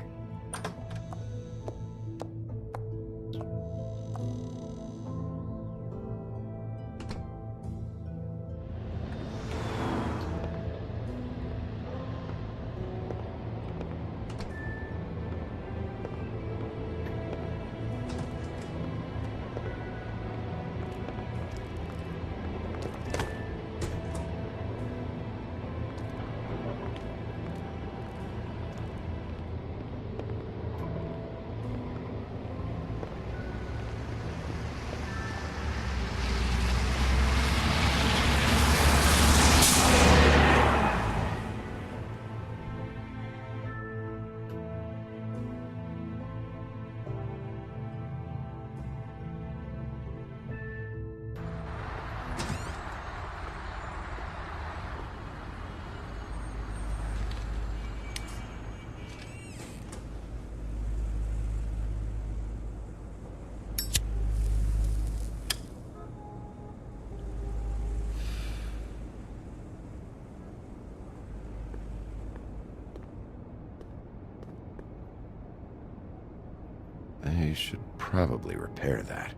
They should probably repair that.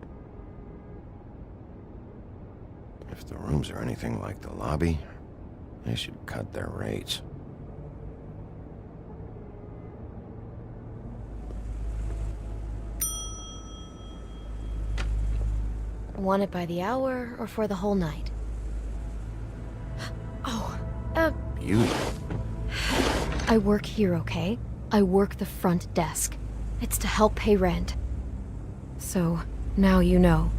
If the rooms are anything like the lobby, they should cut their rates. Want it by the hour or for the whole night? Oh, Beauty. I work here, okay? I work the front desk. It's to help pay rent. So, now you know.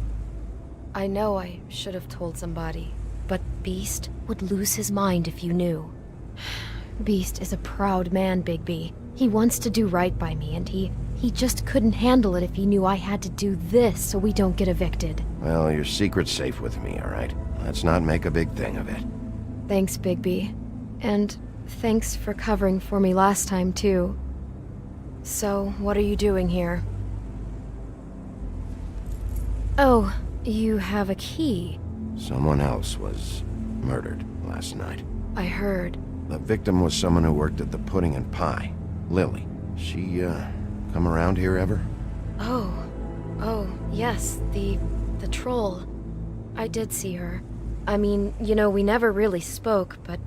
I know I should have told somebody, but Beast would lose his mind if you knew. Beast is a proud man, Bigby. He wants to do right by me, and he just couldn't handle it if he knew I had to do this so we don't get evicted. Well, your secret's safe with me, all right? Let's not make a big thing of it. Thanks, Bigby. And thanks for covering for me last time, too. So, what are you doing here? Oh, you have a key. Someone else was murdered last night. I heard. The victim was someone who worked at the Pudding and Pie. Lily. She, come around here ever? Oh, yes, the troll. I did see her. I mean, you know, we never really spoke, but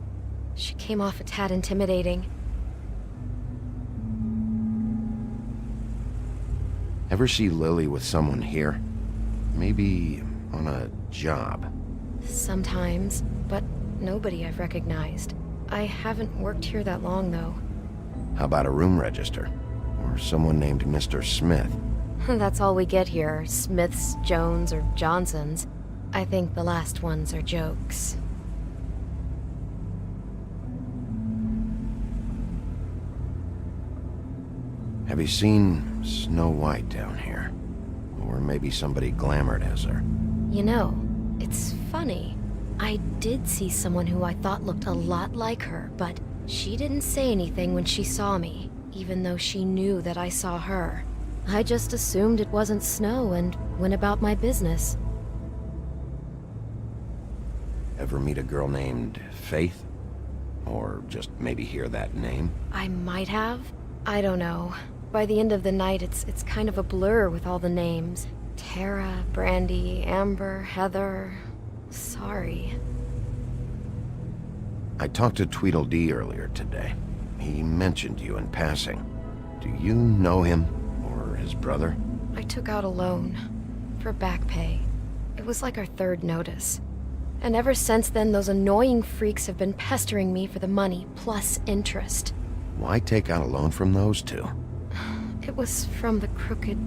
she came off a tad intimidating. Ever see Lily with someone here? Maybe on a job? Sometimes, but nobody I've recognized. I haven't worked here that long, though. How about a room register? Or someone named Mr. Smith? That's all we get here, Smiths, Jones, or Johnsons. I think the last ones are jokes. Have you seen Snow White down here? Or maybe somebody glamored as her? You know, it's funny. I did see someone who I thought looked a lot like her, but she didn't say anything when she saw me, even though she knew that I saw her. I just assumed it wasn't Snow and went about my business. Ever meet a girl named Faith? Or just maybe hear that name? I might have. I don't know. By the end of the night, it's kind of a blur with all the names. Tara, Brandy, Amber, Heather... Sorry. I talked to Tweedledee earlier today. He mentioned you in passing. Do you know him? Or his brother? I took out a loan. For back pay. It was like our third notice. And ever since then, those annoying freaks have been pestering me for the money, plus interest. Why take out a loan from those two? It was from the Crooked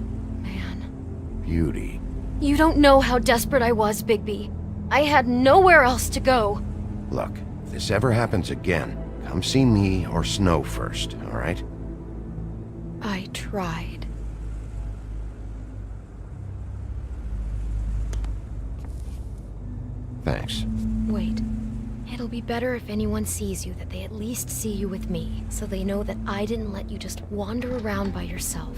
Man. Beauty. You don't know how desperate I was, Bigby. I had nowhere else to go. Look, if this ever happens again, come see me or Snow first, all right? I tried. Thanks. Wait. It'll be better if anyone sees you that they at least see you with me, so they know that I didn't let you just wander around by yourself.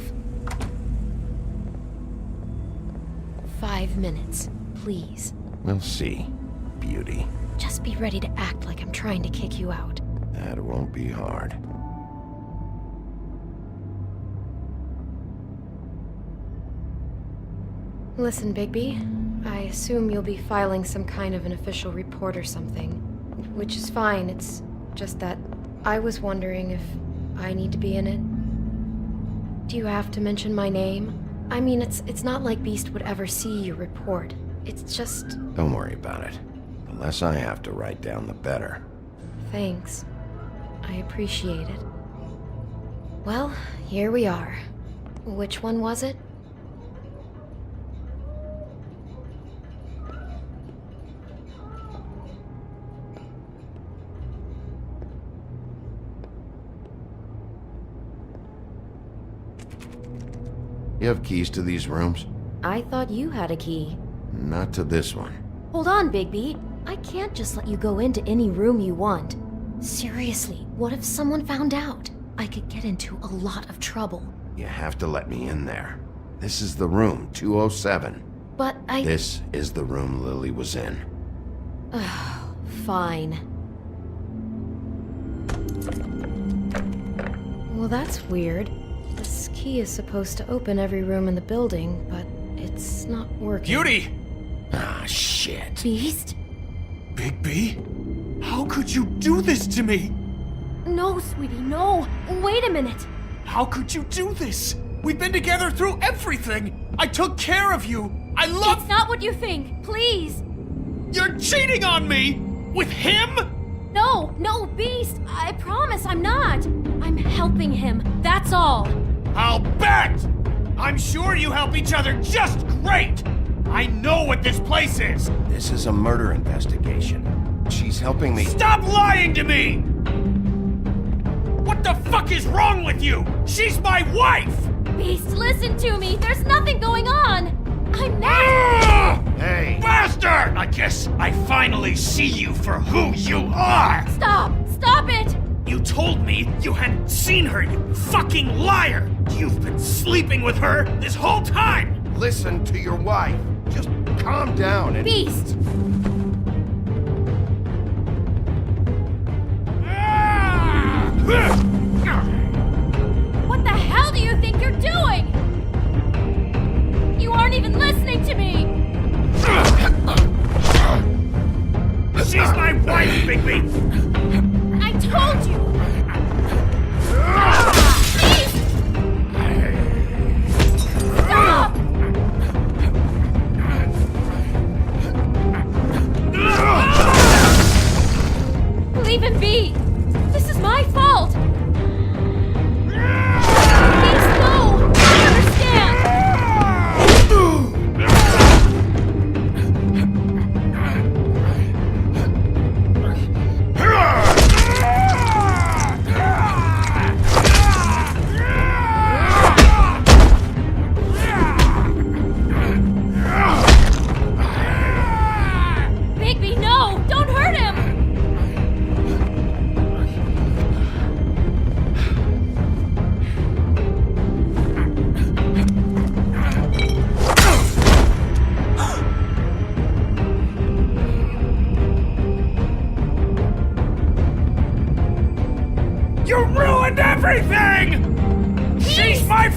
5 minutes, please. We'll see, Beauty. Just be ready to act like I'm trying to kick you out. That won't be hard. Listen, Bigby. I assume you'll be filing some kind of an official report or something. Which is fine, it's just that I was wondering if I need to be in it. Do you have to mention my name? I mean, it's not like Beast would ever see your report. It's just... Don't worry about it. The less I have to write down, the better. Thanks. I appreciate it. Well, here we are. Which one was it? You have keys to these rooms? I thought you had a key. Not to this one. Hold on, Bigby. I can't just let you go into any room you want. Seriously, what if someone found out? I could get into a lot of trouble. You have to let me in there. This is the room, 207. But This is the room Lily was in. Fine. Well, that's weird. This key is supposed to open every room in the building, but it's not working. Beauty! Ah, shit. Beast? Bigby? How could you do this to me? No, sweetie, no. Wait a minute. How could you do this? We've been together through everything. I took care of you. I love... It's not what you think. Please. You're cheating on me! With him? No, Beast. I promise I'm not. I'm helping him. That's all. I'll bet! I'm sure you help each other just great! I know what this place is! This is a murder investigation. She's helping me. Stop lying to me! What the fuck is wrong with you? She's my wife! Beast, listen to me. There's nothing going on. I'm not... Hey! Bastard! I guess I finally see you for who you are! Stop! Stop it! You told me you hadn't seen her, you fucking liar! You've been sleeping with her this whole time! Listen to your wife. Just calm down and... Beast! What the hell do you think you're doing? You aren't even listening to me! She's my wife, Bigby! I told you! Beast! Stop! Leave him be! This is my fault! Beast, no! I understand! Bigby, no! Don't hurt him! You ruined everything! She's my...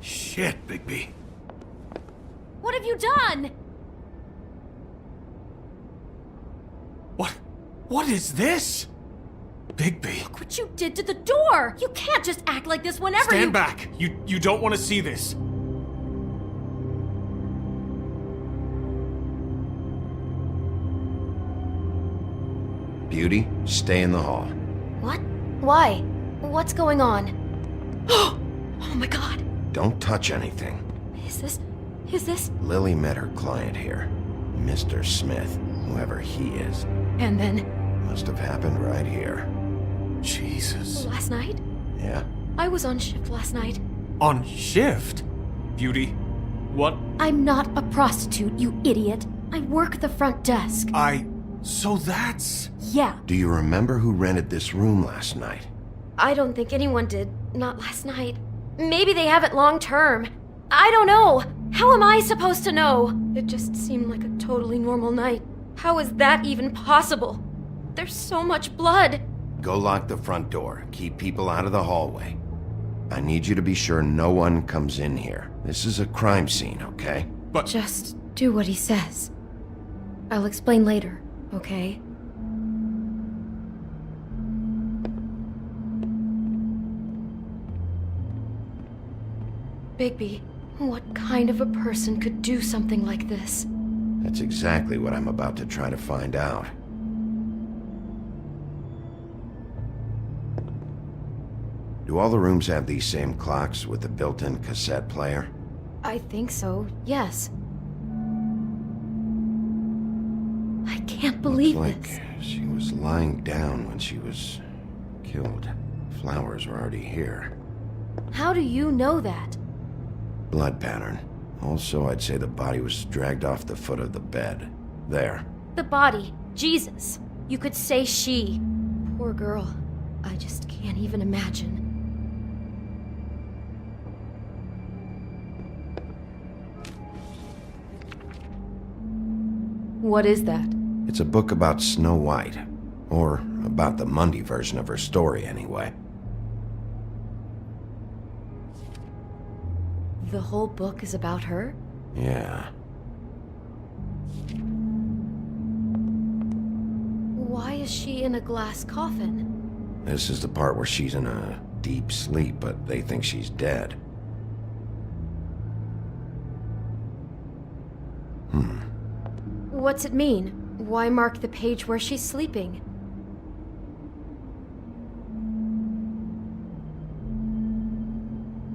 Shit, Bigby. What have you done? What is this? Bigby. Look what you did to the door! You can't just act like this whenever Stand back. You don't want to see this. Beauty, stay in the hall. What? Why? What's going on? Oh my god! Don't touch anything. Is this... Lily met her client here. Mr. Smith, whoever he is. And then... Must have happened right here. Jesus. Last night? Yeah? I was on shift last night. On shift? Beauty, what? I'm not a prostitute, you idiot. I work the front desk. So that's... Yeah. Do you remember who rented this room last night? I don't think anyone did. Not last night. Maybe they have it long term. I don't know. How am I supposed to know? It just seemed like a totally normal night. How is that even possible? There's so much blood. Go lock the front door. Keep people out of the hallway. I need you to be sure no one comes in here. This is a crime scene, okay? But... Just do what he says. I'll explain later, okay? Bigby, what kind of a person could do something like this? That's exactly what I'm about to try to find out. Do all the rooms have these same clocks with the built-in cassette player? I think so, yes. I can't believe Looks this. like she was lying down when she was killed. Flowers were already here. How do you know that? Blood pattern. Also, I'd say the body was dragged off the foot of the bed. There. The body. Jesus. You could say she. Poor girl. I just can't even imagine. What is that? It's a book about Snow White. Or about the Mundy version of her story, anyway. The whole book is about her? Yeah. Why is she in a glass coffin? This is the part where she's in a deep sleep, but they think she's dead. What's it mean? Why mark the page where she's sleeping?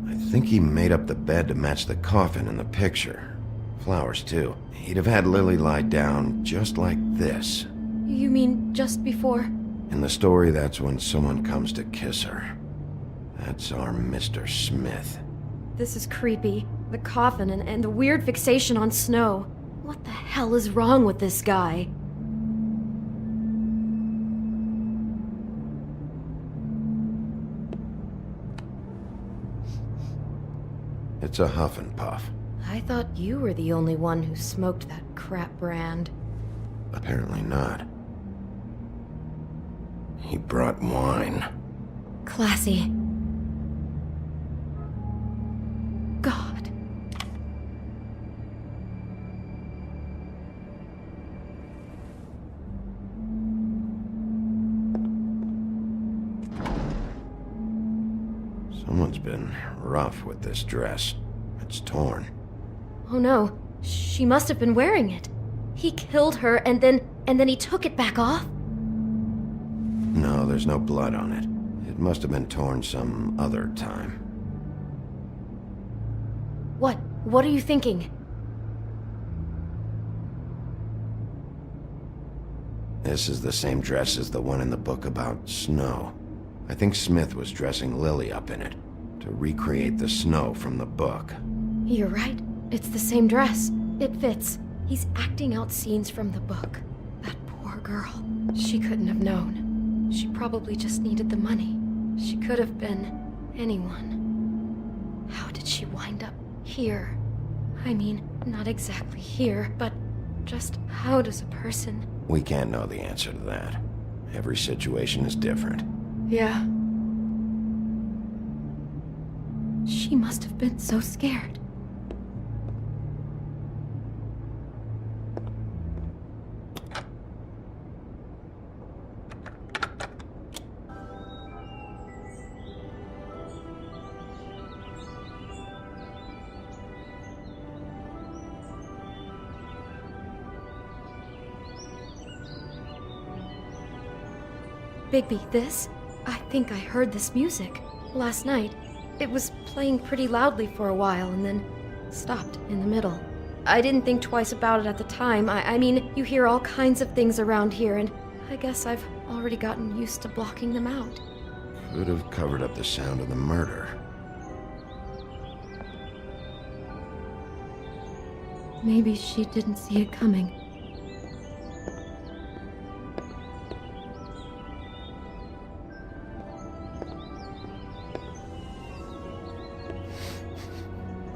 I think he made up the bed to match the coffin in the picture. Flowers, too. He'd have had Lily lie down just like this. You mean just before? In the story, that's when someone comes to kiss her. That's our Mr. Smith. This is creepy. The coffin and the weird fixation on Snow. What the hell is wrong with this guy? It's a huff and puff. I thought you were the only one who smoked that crap brand. Apparently not. He brought wine. Classy. God. Someone's been rough with this dress. It's torn. Oh no, she must have been wearing it. He killed her and then he took it back off? No, there's no blood on it. It must have been torn some other time. What are you thinking? This is the same dress as the one in the book about Snow. I think Smith was dressing Lily up in it, to recreate the Snow from the book. You're right. It's the same dress. It fits. He's acting out scenes from the book. That poor girl. She couldn't have known. She probably just needed the money. She could have been anyone. How did she wind up here? I mean, not exactly here, but just how does a person... We can't know the answer to that. Every situation is different. Yeah. She must have been so scared. Bigby, this? I think I heard this music. Last night. It was playing pretty loudly for a while and then stopped in the middle. I didn't think twice about it at the time. I mean, you hear all kinds of things around here, and I guess I've already gotten used to blocking them out. Could have covered up the sound of the murder. Maybe she didn't see it coming.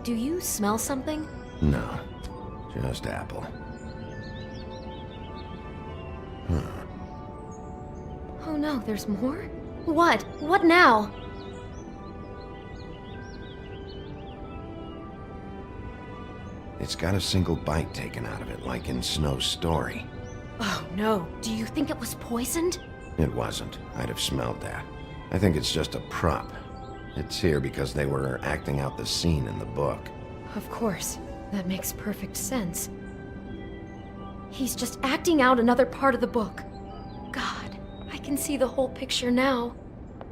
Do you smell something? No, just apple. Oh no, there's more? What? What now? It's got a single bite taken out of it, like in Snow's story. Oh no, do you think it was poisoned? It wasn't. I'd have smelled that. I think it's just a prop. It's here because they were acting out the scene in the book. Of course. That makes perfect sense. He's just acting out another part of the book. God, I can see the whole picture now.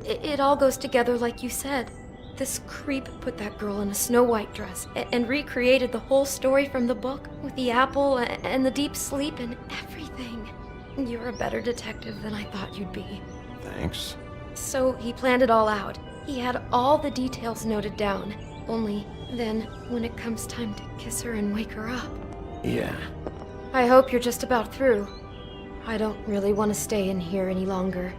It all goes together like you said. This creep put that girl in a Snow White dress and recreated the whole story from the book with the apple and the deep sleep and everything. You're a better detective than I thought you'd be. Thanks. So he planned it all out. He had all the details noted down. Only then, when it comes time to kiss her and wake her up. Yeah. I hope you're just about through. I don't really want to stay in here any longer.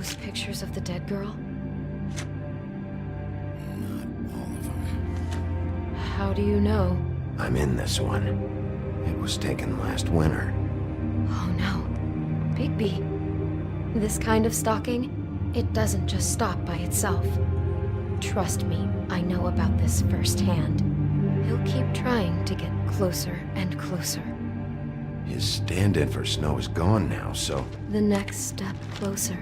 those pictures of the dead girl? Not all of them. How do you know? I'm in this one. It was taken last winter. Oh no. Bigby. This kind of stalking, it doesn't just stop by itself. Trust me, I know about this firsthand. He'll keep trying to get closer and closer. His stand-in for Snow is gone now, so... The next step closer.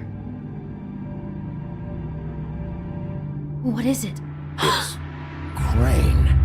What is it? It's... Crane.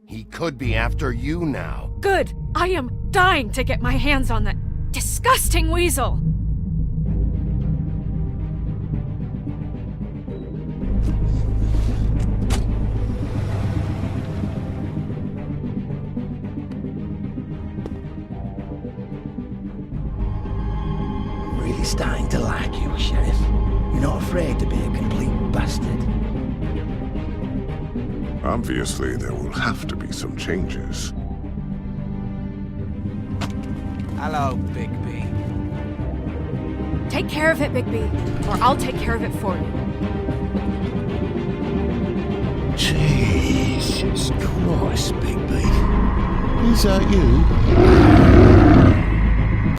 He could be after you now. Good! I am dying to get my hands on that disgusting weasel! I'm really starting to like you, Sheriff. You're not afraid to be a complete bastard. Obviously, there will have to be some changes. Hello, Bigby. Take care of it, Bigby, or I'll take care of it for you. Jesus Christ, Bigby. Is that you?